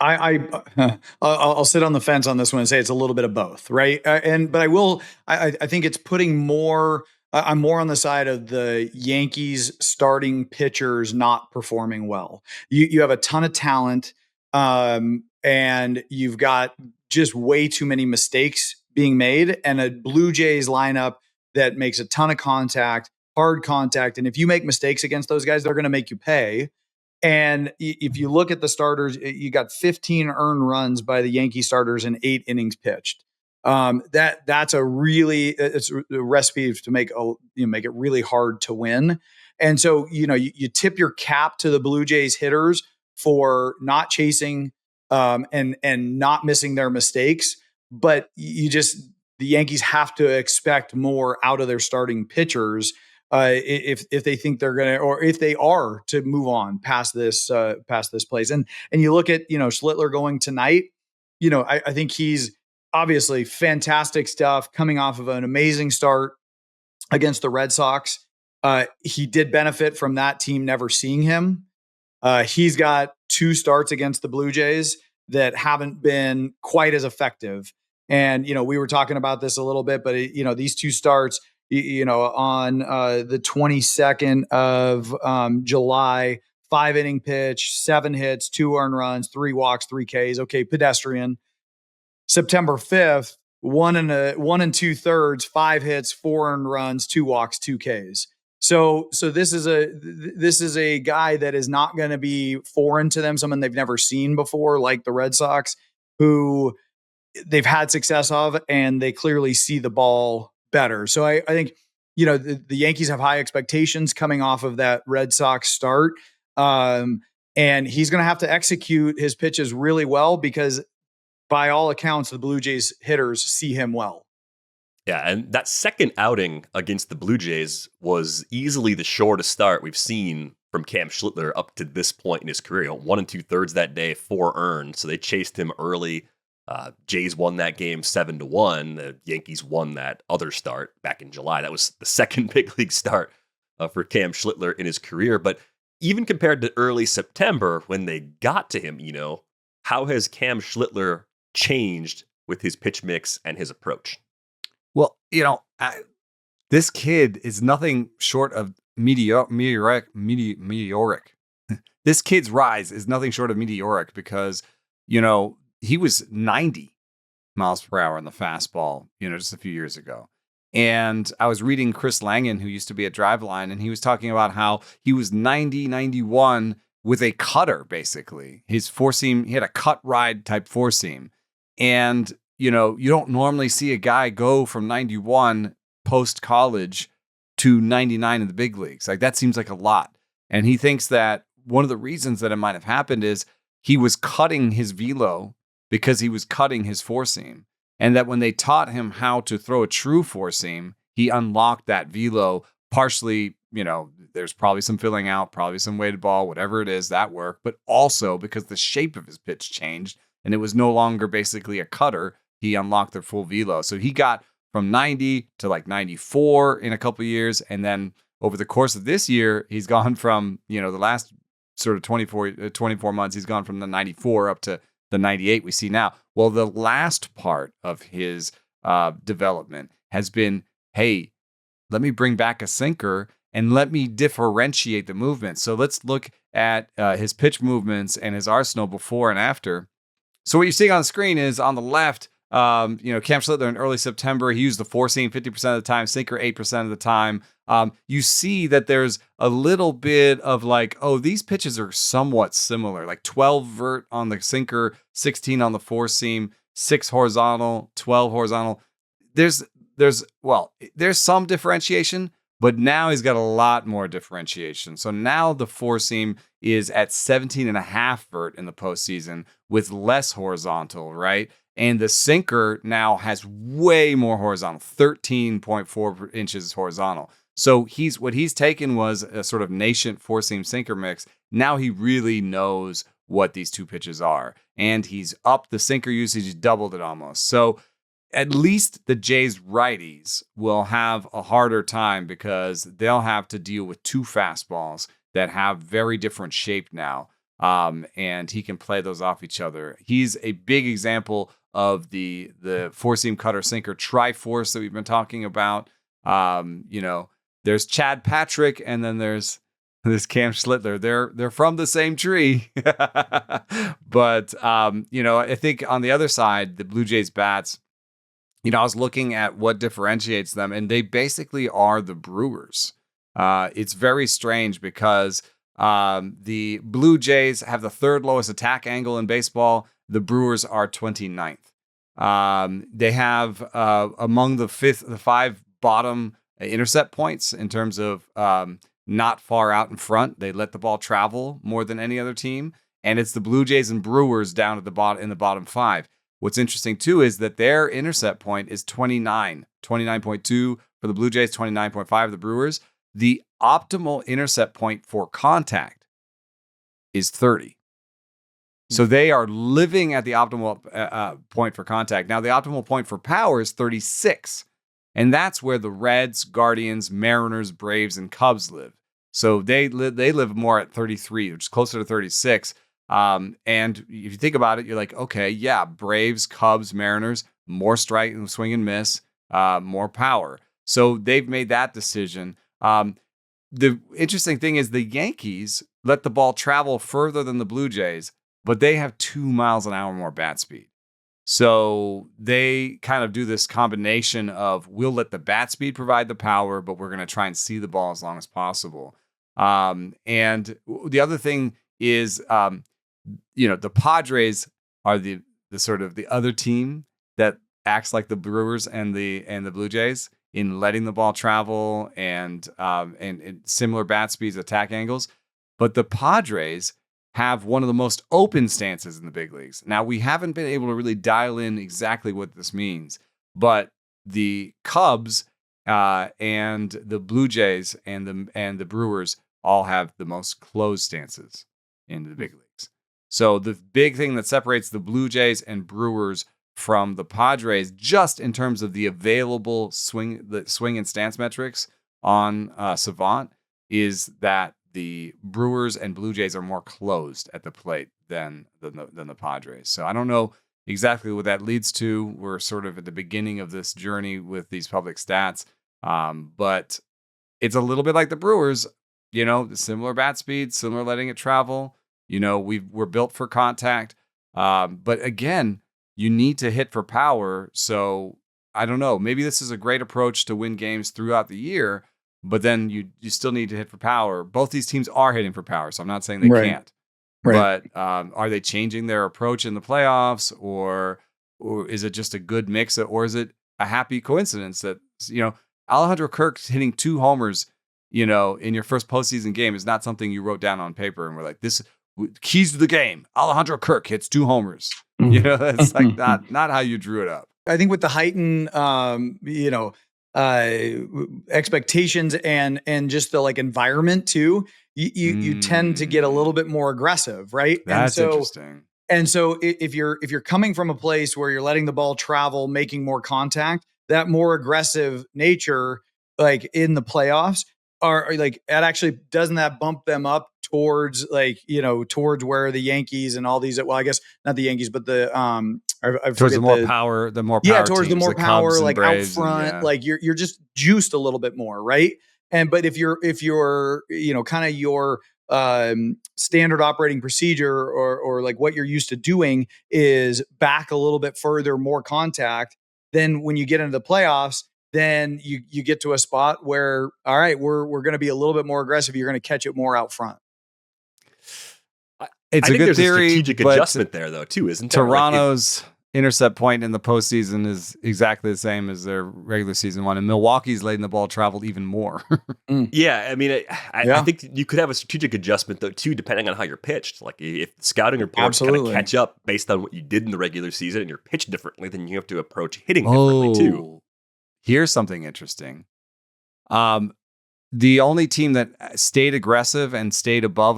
Speaker 3: I'll sit on the fence on this one and say it's a little bit of both, right? But I think it's putting more. I'm more on the side of the Yankees starting pitchers not performing well. You have a ton of talent, and you've got just way too many mistakes being made, and a Blue Jays lineup that makes a ton of contact, hard contact. And if you make mistakes against those guys, they're going to make you pay. And if you look at the starters, you got 15 earned runs by the Yankee starters in 8 innings pitched. That's a recipe to make it really hard to win. And so, you tip your cap to the Blue Jays hitters for not chasing, and not missing their mistakes. But the Yankees have to expect more out of their starting pitchers, if they think they're going to, or if they are to move on past this place. And you look at, Schlittler going tonight, I think he's obviously fantastic stuff coming off of an amazing start against the Red Sox. He did benefit from that team never seeing him. He's got 2 starts against the Blue Jays that haven't been quite as effective. And, we were talking about this a little bit, but these 2 starts, on the 22nd of July, 5 inning pitch, 7 hits, 2 earned runs, 3 walks, 3 Ks. Okay, pedestrian. September 5th, 1 and 2/3, 5 hits, 4 earned runs, 2 walks, 2 Ks. So this is a guy that is not going to be foreign to them, someone they've never seen before, like the Red Sox, who they've had success of, and they clearly see the ball better. So I think, the Yankees have high expectations coming off of that Red Sox start. And he's going to have to execute his pitches really well, because by all accounts, the Blue Jays hitters see him well.
Speaker 1: Yeah, and that second outing against the Blue Jays was easily the shortest start we've seen from Cam Schlittler up to this point in his career. 1 2/3 that day, 4 earned. So they chased him early. Jays won that game 7-1. The Yankees won that other start back in July. That was the second big league start for Cam Schlittler in his career. But even compared to early September when they got to him, how has Cam Schlittler changed with his pitch mix and his approach?
Speaker 2: Well, this kid is nothing short of meteoric. This kid's rise is nothing short of meteoric, because, he was 90 miles per hour on the fastball, just a few years ago. And I was reading Chris Langen, who used to be at Driveline, and he was talking about how he was 90, 91 with a cutter, basically. His four seam, he had a cut ride type four seam. And, you don't normally see a guy go from 91 post college to 99 in the big leagues. Like, that seems like a lot. And he thinks that one of the reasons that it might have happened is he was cutting his velo because he was cutting his four seam. And that when they taught him how to throw a true four seam, he unlocked that velo partially. There's probably some filling out, probably some weighted ball, whatever it is, that worked. But also because the shape of his pitch changed and it was no longer basically a cutter, he unlocked their full velo. So he got from 90 to like 94 in a couple of years. And then over the course of this year, he's gone from, the last sort of 24 months, he's gone from the 94 up to the 98 we see now. Well, the last part of his development has been, hey, let me bring back a sinker and let me differentiate the movement. So let's look at his pitch movements and his arsenal before and after. So what you're seeing on the screen is on the left, Cam Schlittler in early September, he used the four seam 50% of the time, sinker 8% of the time. You see that there's a little bit of like, oh, these pitches are somewhat similar, like 12 vert on the sinker, 16 on the four seam, 6 horizontal, 12 horizontal. There's some differentiation, but now he's got a lot more differentiation. So now the four seam is at 17.5 vert in the postseason with less horizontal, right? And the sinker now has way more horizontal, 13.4 inches horizontal. So what he's taken was a sort of nascent four seam sinker mix. Now he really knows what these two pitches are, and he's upped the sinker usage, he's doubled it almost. So at least the Jays righties will have a harder time because they'll have to deal with two fastballs that have very different shape now. And he can play those off each other. He's a big example of the four-seam cutter sinker tri-force that we've been talking about. There's Chad Patrick, and then there's Cam Schlittler. They're from the same tree. But I think on the other side, the Blue Jays bats, I was looking at what differentiates them, and they basically are the Brewers. It's very strange because the Blue Jays have the third lowest attack angle in baseball. The Brewers are 29th. They have among the five bottom intercept points in terms of not far out in front. They let the ball travel more than any other team, and it's the Blue Jays and Brewers down at the bottom in the bottom five. What's interesting too is that their intercept point is 29.2 for the Blue Jays, 29.5 for the Brewers. The optimal intercept point for contact is 30. So they are living at the optimal point for contact. Now, the optimal point for power is 36. And that's where the Reds, Guardians, Mariners, Braves, and Cubs live. So they live more at 33, which is closer to 36. And if you think about it, you're like, okay, yeah, Braves, Cubs, Mariners, more strike and swing and miss, more power. So they've made that decision. The interesting thing is the Yankees let the ball travel further than the Blue Jays, but they have 2 miles an hour more bat speed. So they kind of do this combination of we'll let the bat speed provide the power, but we're going to try and see the ball as long as possible. And the other thing is, the Padres are the sort of the other team that acts like the Brewers and the Blue Jays in letting the ball travel and similar bat speeds, attack angles. But the Padres have one of the most open stances in the big leagues. Now, we haven't been able to really dial in exactly what this means, but the Cubs and the Blue Jays and the Brewers all have the most closed stances in the big leagues. So the big thing that separates the Blue Jays and Brewers from the Padres, just in terms of the available swing and stance metrics on Savant, is that the Brewers and Blue Jays are more closed at the plate than the Padres. So I don't know exactly what that leads to. We're sort of at the beginning of this journey with these public stats, but it's a little bit like the Brewers. Similar bat speed, similar letting it travel. We're built for contact, but again, you need to hit for power. So I don't know. Maybe this is a great approach to win games throughout the year. But then you still need to hit for power. Both these teams are hitting for power, so I'm not saying they can't. Right. But are they changing their approach in the playoffs, or is it just a good mix, or is it a happy coincidence that Alejandro Kirk hitting 2 homers, in your first postseason game is not something you wrote down on paper and we're like, this keys to the game. Alejandro Kirk hits 2 homers. That's like not how you drew it up.
Speaker 3: I think with the heightened, expectations and just the environment too, you tend to get a little bit more aggressive, right?
Speaker 2: That's interesting.
Speaker 3: And so if you're coming from a place where you're letting the ball travel, making more contact, that more aggressive nature, in the playoffs, are it actually doesn't that bump them up towards towards where the Yankees and all these, well, I guess not the Yankees, but the
Speaker 2: towards the more power,
Speaker 3: towards
Speaker 2: teams,
Speaker 3: the more power, out front,
Speaker 2: and,
Speaker 3: you're just juiced a little bit more, right? But if you're kind of your standard operating procedure or like what you're used to doing is back a little bit further, more contact. Then when you get into the playoffs, then you get to a spot where, all right, we're going to be a little bit more aggressive. You're going to catch it more out front.
Speaker 2: It's
Speaker 1: I
Speaker 2: a
Speaker 1: think
Speaker 2: good
Speaker 1: there's
Speaker 2: theory,
Speaker 1: a strategic
Speaker 2: but
Speaker 1: adjustment there, though, too, isn't there?
Speaker 2: Toronto's intercept point in the postseason is exactly the same as their regular season one, and Milwaukee's letting the ball travel even more.
Speaker 1: Yeah, I mean, I think you could have a strategic adjustment, though, too, depending on how you're pitched. Like, if the scouting reports kind of catch up based on what you did in the regular season and you're pitched differently, then you have to approach hitting differently, too.
Speaker 2: Here's something interesting. The only team that stayed aggressive and stayed above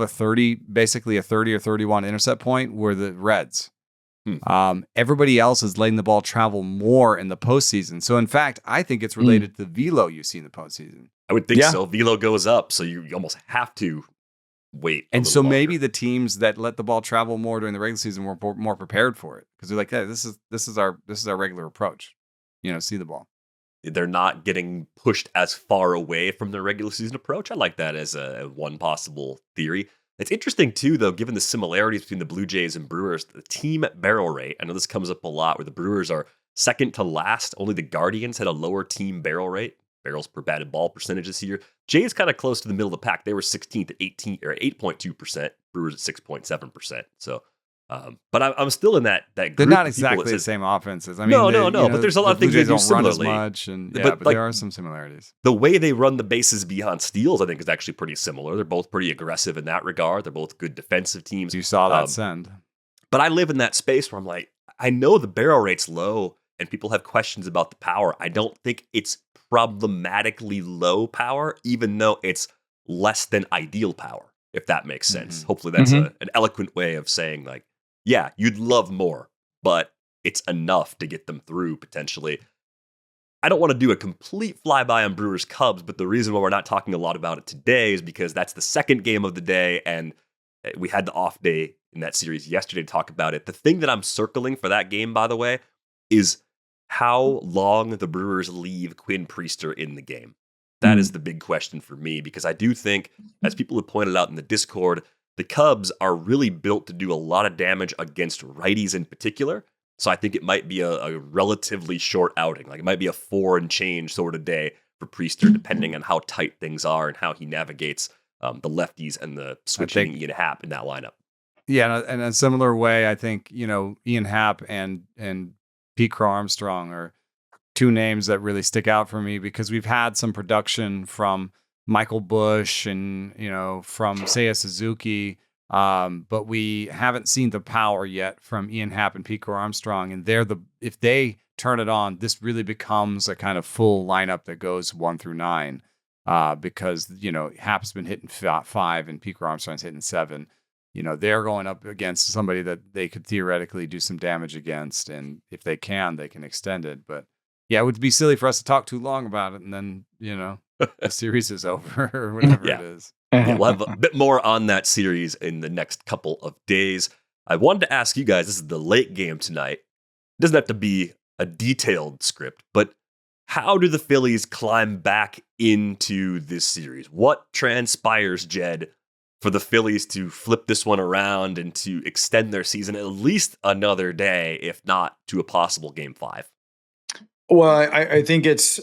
Speaker 2: basically a 30 or 31 intercept point were the Reds. Everybody else is letting the ball travel more in the postseason. So, in fact, I think it's related to the velo you see in the postseason.
Speaker 1: I would think so. Velo goes up, so you almost have to wait.
Speaker 2: And so maybe the teams that let the ball travel more during the regular season were more prepared for it because they're like, "Yeah, this is our regular approach." See the ball.
Speaker 1: They're not getting pushed as far away from their regular season approach. I like that as a one possible theory. It's interesting, too, though, given the similarities between the Blue Jays and Brewers, the team barrel rate. I know this comes up a lot where the Brewers are second to last. Only the Guardians had a lower team barrel rate, barrels per batted ball percentage this year. Jays kind of close to the middle of the pack. They were 16th at 8.2%, Brewers at 6.7%. So, but I'm still in that group.
Speaker 2: They're not exactly the same offenses. I mean,
Speaker 1: no, but there's a lot of things they do similarly.
Speaker 2: Run as much, but there are some similarities.
Speaker 1: The way they run the bases beyond steals, I think, is actually pretty similar. They're both pretty aggressive in that regard. They're both good defensive teams.
Speaker 2: You saw that send.
Speaker 1: But I live in that space where I'm like, I know the barrel rate's low and people have questions about the power. I don't think it's problematically low power, even though it's less than ideal power, if that makes sense. Hopefully that's an eloquent way of saying, like, yeah, you'd love more, but it's enough to get them through potentially. I don't want to do a complete flyby on Brewers Cubs, but the reason why we're not talking a lot about it today is because that's the second game of the day, and we had the off day in that series yesterday to talk about it. The thing that I'm circling for that game, by the way, is how long the Brewers leave Quinn Priester in the game. That is the big question for me, because I do think, as people have pointed out in the Discord, the Cubs are really built to do a lot of damage against righties in particular. So I think it might be a relatively short outing. Like, it might be a 4 and change sort of day for Priester, depending on how tight things are and how he navigates the lefties and the switching Ian Happ in that lineup.
Speaker 2: Yeah, and in a similar way, I think, Ian Happ and Pete Crow Armstrong are two names that really stick out for me, because we've had some production from Michael Busch and, from Seiya Suzuki, but we haven't seen the power yet from Ian Happ and Pete Crow Armstrong. And if they turn it on, this really becomes a kind of full lineup that goes 1 through 9, because, Happ's been hitting 5 and Pete Crow Armstrong's hitting 7. They're going up against somebody that they could theoretically do some damage against. And if they can extend it. But yeah, it would be silly for us to talk too long about it. And then, the series is over or whatever it is.
Speaker 1: Yeah, we'll have a bit more on that series in the next couple of days. I wanted to ask you guys, this is the late game tonight. It doesn't have to be a detailed script, but how do the Phillies climb back into this series? What transpires, Jed, for the Phillies to flip this one around and to extend their season at least another day, if not to a possible Game 5?
Speaker 3: Well, I think it's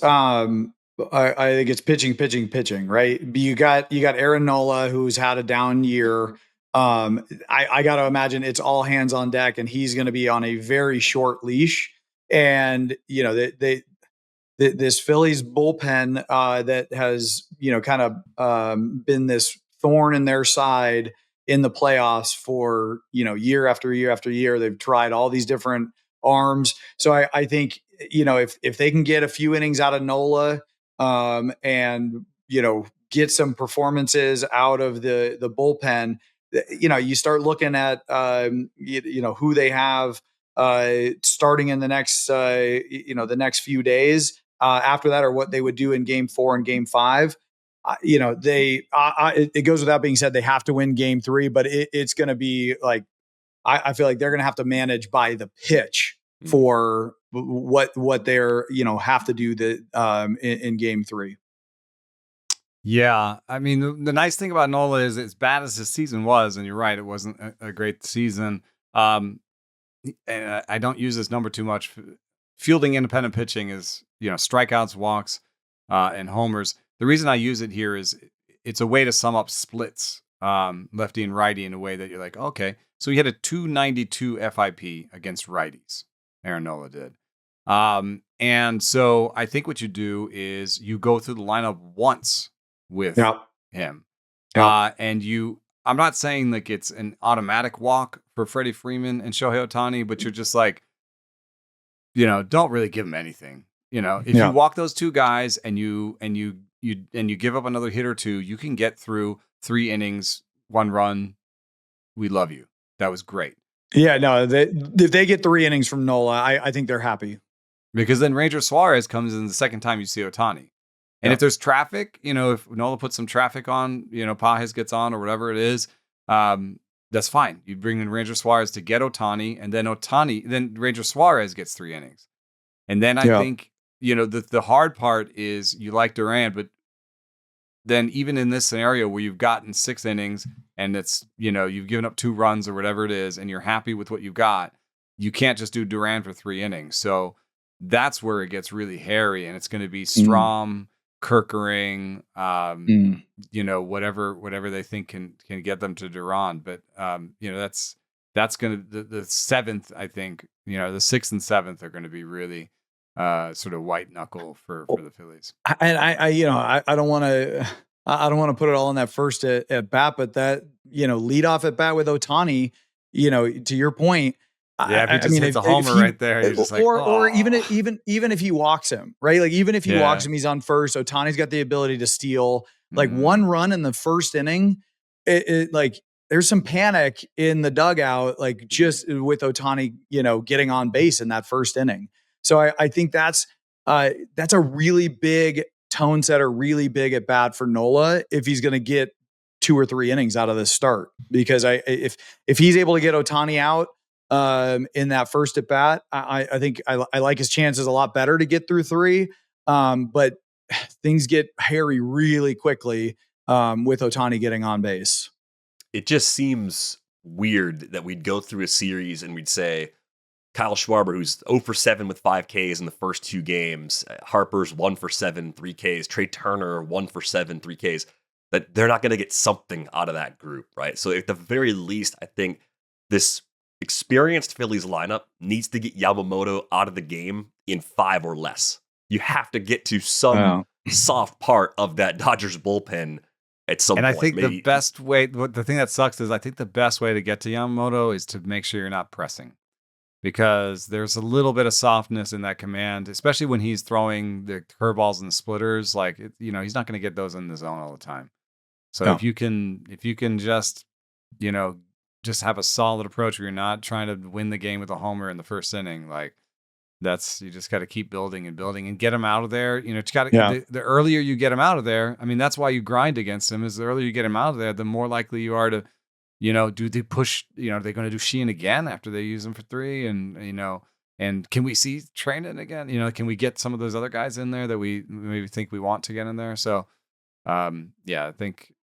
Speaker 3: I think it's pitching, right? You got Aaron Nola, who's had a down year. I got to imagine it's all hands on deck, and he's going to be on a very short leash. And this Phillies bullpen that has kind of been this thorn in their side in the playoffs for year after year after year. They've tried all these different arms. So I think if they can get a few innings out of Nola, and get some performances out of the bullpen, you start looking at who they have starting in the next the next few days after that, or what they would do in Game 4 and Game 5. It goes without being said they have to win Game 3, but it's going to be like, I feel like they're going to have to manage by the pitch for what they're have to do in Game 3.
Speaker 2: Yeah, I mean, the nice thing about Nola is, as bad as his season was, and you're right, it wasn't a great season. And I don't use this number too much. Fielding independent pitching is, strikeouts, walks, and homers. The reason I use it here is it's a way to sum up splits, lefty and righty, in a way that you're like, okay, so he had a 292 FIP against righties. Aaron Nola did. And so I think what you do is you go through the lineup once with him. And I'm not saying like it's an automatic walk for Freddie Freeman and Shohei Ohtani, but you're just like, don't really give him anything. If you walk those two guys and you give up another hit or two, you can get through 3 innings, 1 run. We love you. That was great.
Speaker 3: Yeah, no, if they get 3 innings from Nola, I think they're happy.
Speaker 2: Because then Ranger Suarez comes in the second time you see Ohtani. And if there's traffic, if Nola puts some traffic on, Pages gets on or whatever it is, that's fine. You bring in Ranger Suarez to get Ohtani, and then Ranger Suarez gets 3 innings. And then I think, the hard part is you like Duran, but then even in this scenario where you've gotten 6 innings and it's, you've given up 2 runs or whatever it is, and you're happy with what you've got, you can't just do Duran for 3 innings. So that's where it gets really hairy, and it's going to be Strom, Kerkering, whatever they think can get them to Duran. But that's going to the 7th. I think the 6th and 7th are going to be really sort of white knuckle for the Phillies.
Speaker 3: And I don't want to put it all in that first at bat, but that lead off at bat with Ohtani, to your point.
Speaker 2: Yeah, if he just hits a homer right there, you're just like,
Speaker 3: or even if he walks him, right? Like even if he walks him, he's on first. Ohtani's got the ability to steal. Like 1 run in the first inning, it like there's some panic in the dugout, like just with Ohtani, getting on base in that first inning. So I think that's a really big tone setter, really big at bat for Nola if he's going to get 2 or 3 innings out of this start. Because if he's able to get Ohtani out in that first at bat, I think I like his chances a lot better to get through 3. But things get hairy really quickly with Ohtani getting on base.
Speaker 1: It just seems weird that we'd go through a series and we'd say Kyle Schwarber, who's 0 for 7 with 5 Ks in the first 2 games, Harper's 1 for 7, 3 Ks, Trey Turner 1 for 7, 3 Ks, that they're not going to get something out of that group, right? So at the very least, I think this experienced Phillies lineup needs to get Yamamoto out of the game in 5 or less. You have to get to some soft part of that Dodgers bullpen at some point.
Speaker 2: And I think the best way, the thing that sucks is I think the best way to get to Yamamoto is to make sure you're not pressing. Because there's a little bit of softness in that command, especially when he's throwing the curveballs and the splitters. Like, he's not going to get those in the zone all the time. So if you can just, just have a solid approach where you're not trying to win the game with a homer in the first inning, like you just got to keep building and get him out of there. The earlier you get him out of there, I mean, that's why you grind against him, is the earlier you get him out of there, the more likely you are to, do they push, are they going to do Sheehan again after they use him for 3? And can we see Treinen again? Can we get some of those other guys in there that we maybe think we want to get in there? So, I think,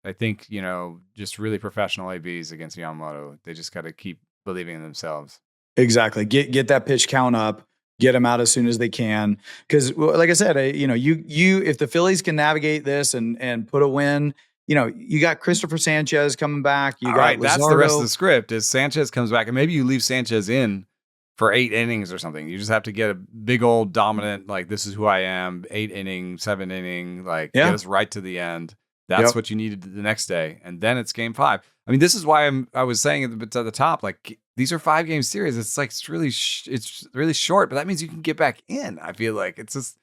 Speaker 2: just really professional ABs against Yamamoto. They just got to keep believing in themselves.
Speaker 3: Exactly. Get that pitch count up, get them out as soon as they can. Cause like I said, if the Phillies can navigate this and put a win, you got Christopher Sanchez coming back. You got Luzardo.
Speaker 2: That's the rest of the script is Sanchez comes back, and maybe you leave Sanchez in for 8 innings or something. You just have to get a big old dominant, like, this is who I am, 8 inning, 7 inning, get us right to the end. That's what you needed the next day. And then it's game 5. I mean, this is why I was saying at the top, like, these are 5-game series. It's like, it's really short, but that means you can get back in. I feel like it's just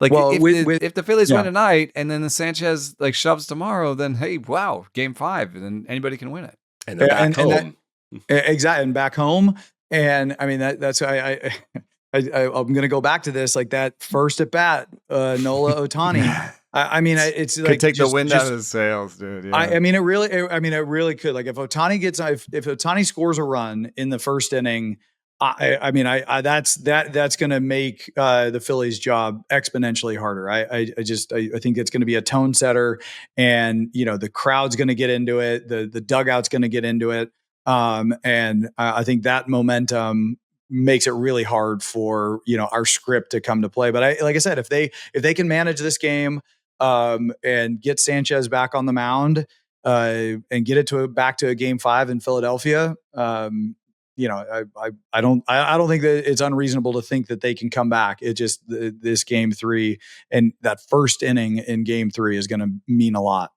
Speaker 2: like, if the Phillies win tonight and then the Sanchez shoves tomorrow, then hey, wow, game 5, and then anybody can win it.
Speaker 1: And they're back home.
Speaker 3: Exactly. And back home. And I mean, that's I'm going to go back to this, like that first at bat, Nola Ohtani. I mean, it's
Speaker 2: could take the wind out of his sails, dude. Yeah.
Speaker 3: I mean, it really could. Like if Ohtani scores a run in the first inning, I mean, that's going to make the Phillies' job exponentially harder. I think it's going to be a tone setter, and the crowd's going to get into it, the dugout's going to get into it, and I think that momentum makes it really hard for our script to come to play. But like I said, if they can manage this game and get Sanchez back on the mound and get it back to a game 5 in Philadelphia. I don't think that it's unreasonable to think that they can come back. It just this game 3 and that first inning in game 3 is going to mean a lot.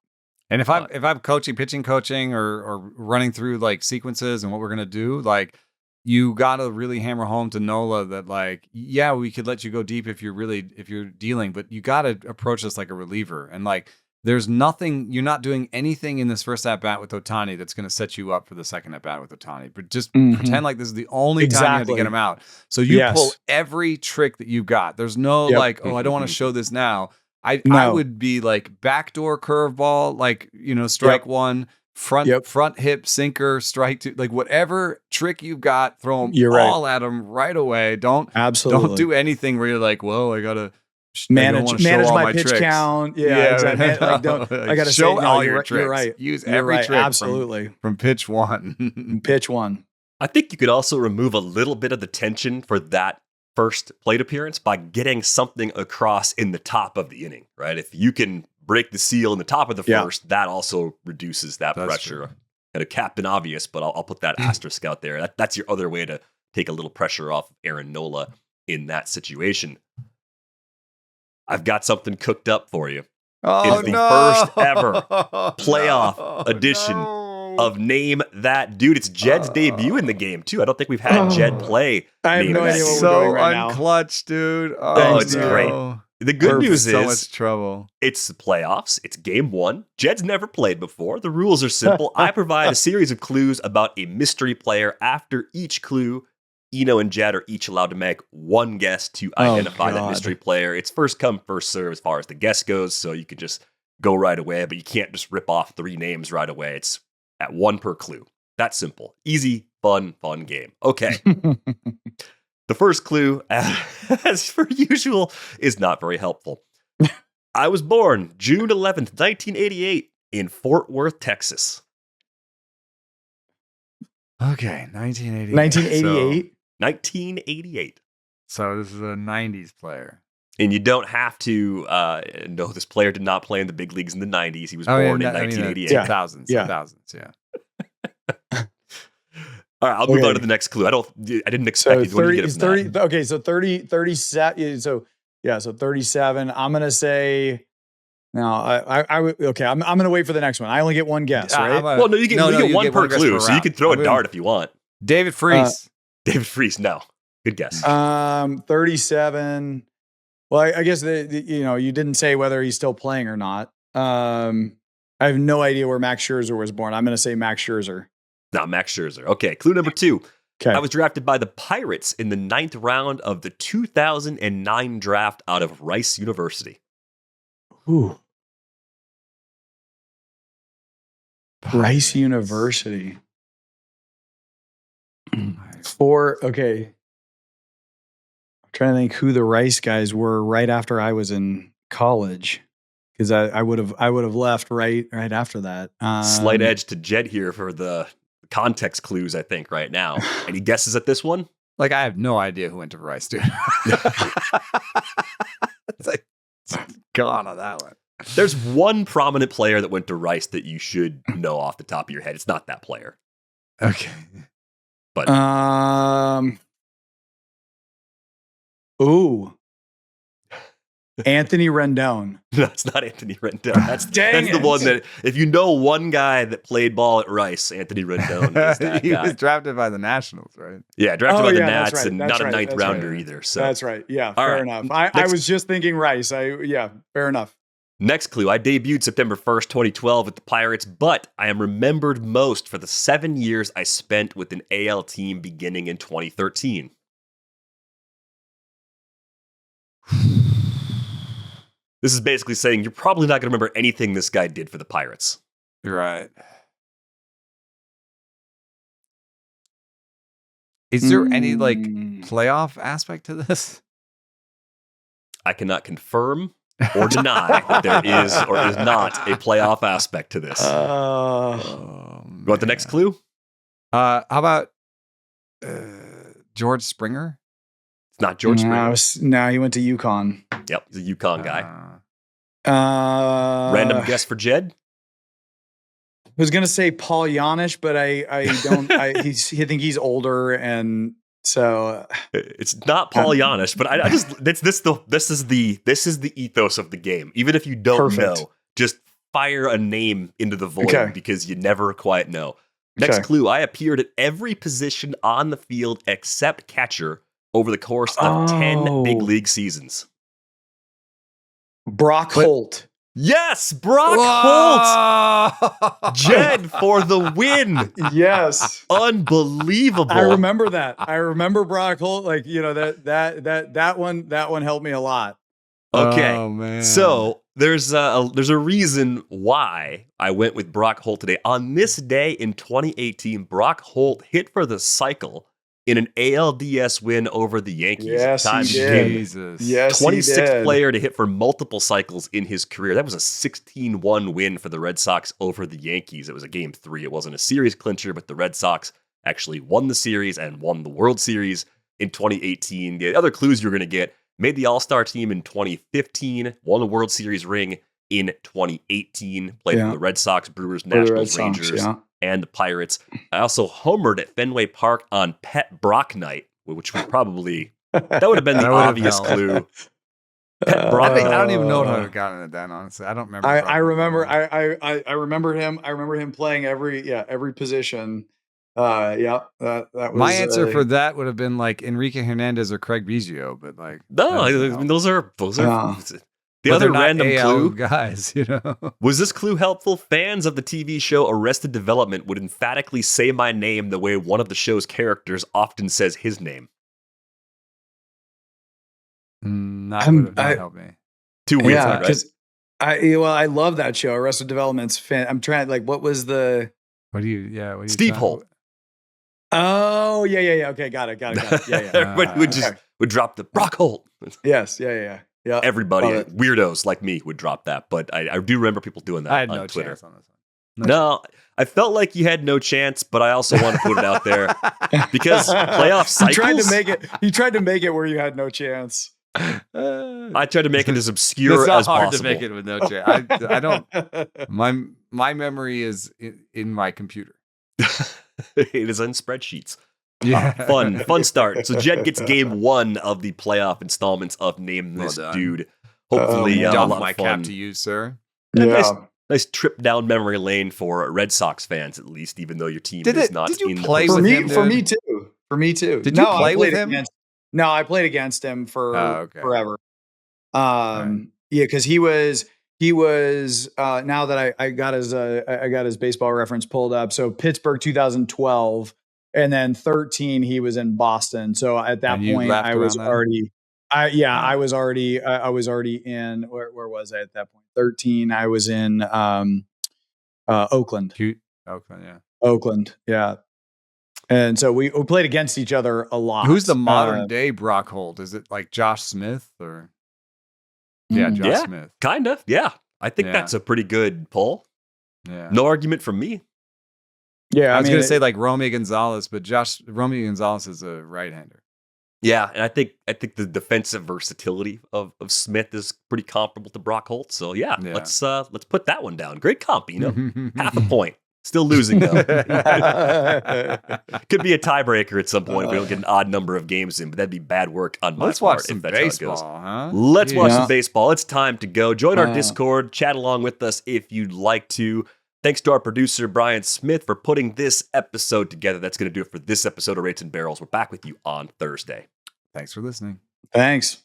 Speaker 2: And if I'm pitching coaching or running through like sequences and what we're gonna do, like you gotta really hammer home to Nola that like, yeah, we could let you go deep if you're dealing, but you gotta approach this like a reliever. And like there's nothing, you're not doing anything in this first at bat with Ohtani that's going to set you up for the second at bat with Ohtani. But just pretend like this is the only time you have to get him out. So you pull every trick that you've got. There's no like, oh, I don't want to show this now. I would be like backdoor curveball, like strike 1, front hip sinker, strike 2, like whatever trick you've got, throw them all at them right away. Don't do anything where you're like, whoa, I gotta.
Speaker 3: Manage my pitch tricks. Count. Yeah, exactly. Like, I got to
Speaker 2: show
Speaker 3: say,
Speaker 2: all your tricks.
Speaker 3: You're right.
Speaker 2: Use every trick.
Speaker 3: Absolutely.
Speaker 2: From pitch 1.
Speaker 3: Pitch 1.
Speaker 1: I think you could also remove a little bit of the tension for that first plate appearance by getting something across in the top of the inning, right? If you can break the seal in the top of the first, that also reduces that pressure. Kind of Captain Obvious, but I'll put that asterisk out there. That's your other way to take a little pressure off Aaron Nola in that situation. I've got something cooked up for you. It's the first ever playoff edition of Name That Dude. It's Jed's debut in the game, too. I don't think we've had Jed play.
Speaker 3: I have no idea what
Speaker 2: we're
Speaker 3: doing right now.
Speaker 2: Unclutched, dude.
Speaker 1: It's great. The good news is
Speaker 2: so much trouble.
Speaker 1: It's the playoffs. It's game 1. Jed's never played before. The rules are simple. I provide a series of clues about a mystery player. After each clue, Eno and Jed are each allowed to make one guess to identify that mystery player. It's first come, first serve as far as the guess goes, so you can just go right away, but you can't just rip off 3 names right away. It's at 1 per clue. That's simple. Easy, fun game. Okay. The first clue, as per usual, is not very helpful. I was born June 11th, 1988 in Fort Worth, Texas.
Speaker 2: Okay, 1988.
Speaker 3: 1988?
Speaker 1: 1988.
Speaker 2: So this is a 90s player.
Speaker 1: And you don't have to know this player did not play in the big leagues in the 90s. He was born in 1988.
Speaker 2: 2000s, yeah.
Speaker 1: All right, I'll move on to the next clue. I didn't expect you to get us
Speaker 3: 30. Okay, so 37. So 37. I'm gonna say. No, okay. I'm gonna wait for the next one. I only get one guess, right?
Speaker 1: You get one per clue, so you can throw a dart if you want.
Speaker 2: David Freese.
Speaker 1: David Freese. No, good guess.
Speaker 3: 37. Well, I guess you didn't say whether he's still playing or not. I have no idea where Max Scherzer was born. I'm gonna say Max Scherzer.
Speaker 1: No, Max Scherzer. Okay, clue number 2.
Speaker 3: Okay.
Speaker 1: I was drafted by the Pirates in the 9th round of the 2009 draft out of Rice University.
Speaker 3: Ooh. Rice University. Okay. I'm trying to think who the Rice guys were right after I was in college. Because I would have left right after that.
Speaker 1: Slight edge to Jed here for the context clues, I think, right now. Any guesses at this one?
Speaker 2: Like, I have no idea who went to Rice, dude. It's like, gone on that one.
Speaker 1: There's one prominent player that went to Rice that you should know off the top of your head. It's not that player.
Speaker 2: Okay.
Speaker 1: But
Speaker 3: Anthony Rendon.
Speaker 1: No, it's not Anthony Rendon. That's the one that, if you know one guy that played ball at Rice, Anthony Rendon is that
Speaker 2: he
Speaker 1: guy.
Speaker 2: was drafted by the Nationals, right?
Speaker 1: Yeah, drafted by the Nats, and not a 9th rounder either. So
Speaker 3: that's right. Yeah, fair enough. I was just thinking Rice. Fair enough.
Speaker 1: Next clue. I debuted September 1st, 2012 with the Pirates, but I am remembered most for the 7 years I spent with an AL team beginning in 2013. This is basically saying you're probably not going to remember anything this guy did for the Pirates.
Speaker 2: Right. Is there any like playoff aspect to this?
Speaker 1: I cannot confirm or deny that there is or is not a playoff aspect to this. You want the next clue?
Speaker 2: How about George Springer?
Speaker 1: It's not George Springer.
Speaker 3: No, he went to UConn.
Speaker 1: Yep, he's a UConn guy.
Speaker 3: Random
Speaker 1: guess for Jed?
Speaker 3: I was gonna say Paul Janish, but I don't. I think he's older, and so
Speaker 1: it's not Paul Janish. But I just this is the ethos of the game. Even if you don't know, just fire a name into the void because you never quite know. Next clue: I appeared at every position on the field except catcher over the course of 10 big league seasons.
Speaker 3: Brock Holt.
Speaker 1: Yes, Brock Holt. Jed for the win.
Speaker 3: Yes.
Speaker 1: Unbelievable.
Speaker 3: I remember that. I remember Brock Holt. Like, that one helped me a lot.
Speaker 1: Okay.
Speaker 2: Oh, man.
Speaker 1: So there's a reason why I went with Brock Holt today. On this day in 2018, Brock Holt hit for the cycle in an ALDS win over the Yankees.
Speaker 3: Yes, he did.
Speaker 2: Jesus.
Speaker 3: Yes,
Speaker 1: 26th player to hit for multiple cycles in his career. That was a 16-1 win for the Red Sox over the Yankees. It was a Game 3. It wasn't a series clincher, but the Red Sox actually won the series and won the World Series in 2018. The other clues you're going to get: made the All-Star team in 2015, won the World Series ring in 2018, played for the Red Sox, Brewers, Nationals, Rangers, and the Pirates. I also homered at Fenway Park on Pet Brock Night, which would probably, that would have been the obvious clue. Pet Brock
Speaker 2: I don't even know how I got into that, honestly. I don't remember.
Speaker 3: I remember him playing every position. That was
Speaker 2: my answer for that would have been like Enrique Hernandez or Craig Biggio, but like
Speaker 1: no, I mean, those are the other random clue,
Speaker 2: guys.
Speaker 1: Was this clue helpful? Fans of the TV show Arrested Development would emphatically say my name the way one of the show's characters often says his name.
Speaker 2: That would not help me.
Speaker 1: Too weird, right?
Speaker 3: I love that show. Arrested Development's fan. I'm trying what was the?
Speaker 2: What do you?
Speaker 1: Steve Holt.
Speaker 3: Oh yeah. Okay, got it. Yeah.
Speaker 1: Everybody would drop the Brock Holt.
Speaker 3: Yes, yeah.
Speaker 1: Everybody, weirdos like me, would drop that. But I do remember people doing that
Speaker 2: I had
Speaker 1: on
Speaker 2: no
Speaker 1: Twitter.
Speaker 2: Chance on this
Speaker 1: No,
Speaker 2: one.
Speaker 1: chance. I felt like you had no chance, but I also want to put it out there because playoff cycles.
Speaker 3: You tried to make it where you had no chance.
Speaker 1: I tried to make it as obscure as
Speaker 2: hard
Speaker 1: possible.
Speaker 2: to make it with no chance. I don't. My memory is in my computer.
Speaker 1: It is in spreadsheets.
Speaker 2: Yeah.
Speaker 1: Fun start. So Jed gets game 1 of the playoff installments of Name This Dude. Hopefully, a
Speaker 2: doff
Speaker 1: lot
Speaker 2: my
Speaker 1: of fun.
Speaker 2: cap to you, sir.
Speaker 1: Nice trip down memory lane for Red Sox fans, at least, even though your team is not
Speaker 2: did you
Speaker 1: in
Speaker 2: play
Speaker 1: the
Speaker 2: with him,
Speaker 3: for me too.
Speaker 2: Did you play with him?
Speaker 3: I played against him for forever.
Speaker 2: Right.
Speaker 3: Yeah, because he was. Now that I got his baseball reference pulled up. So Pittsburgh 2012, and then 13 he was in Boston. So at that point I was already. I was already in. Where was I at that point? 13. I was in Oakland. Oakland. Yeah. And so we played against each other a lot.
Speaker 2: Who's the modern day Brock Holt? Is it like Josh Smith or? Yeah, Josh Smith.
Speaker 1: Kind of. Yeah. I think that's a pretty good poll.
Speaker 2: Yeah.
Speaker 1: No argument from me.
Speaker 3: Yeah.
Speaker 2: I was going to say like Romy Gonzalez, but Romy Gonzalez is a right-hander.
Speaker 1: Yeah, and I think the defensive versatility of Smith is pretty comparable to Brock Holt. So let's put that one down. Great comp, half a point. Still losing though. Could be a tiebreaker at some point if we don't get an odd number of games in, but that'd be bad work on my part.
Speaker 2: Let's watch some
Speaker 1: if that's
Speaker 2: baseball,
Speaker 1: how it goes.
Speaker 2: huh?
Speaker 1: Let's watch some baseball. It's time to go. Join our Discord. Chat along with us if you'd like to. Thanks to our producer, Brian Smith, for putting this episode together. That's going to do it for this episode of Rates and Barrels. We're back with you on Thursday.
Speaker 2: Thanks for listening.
Speaker 3: Thanks.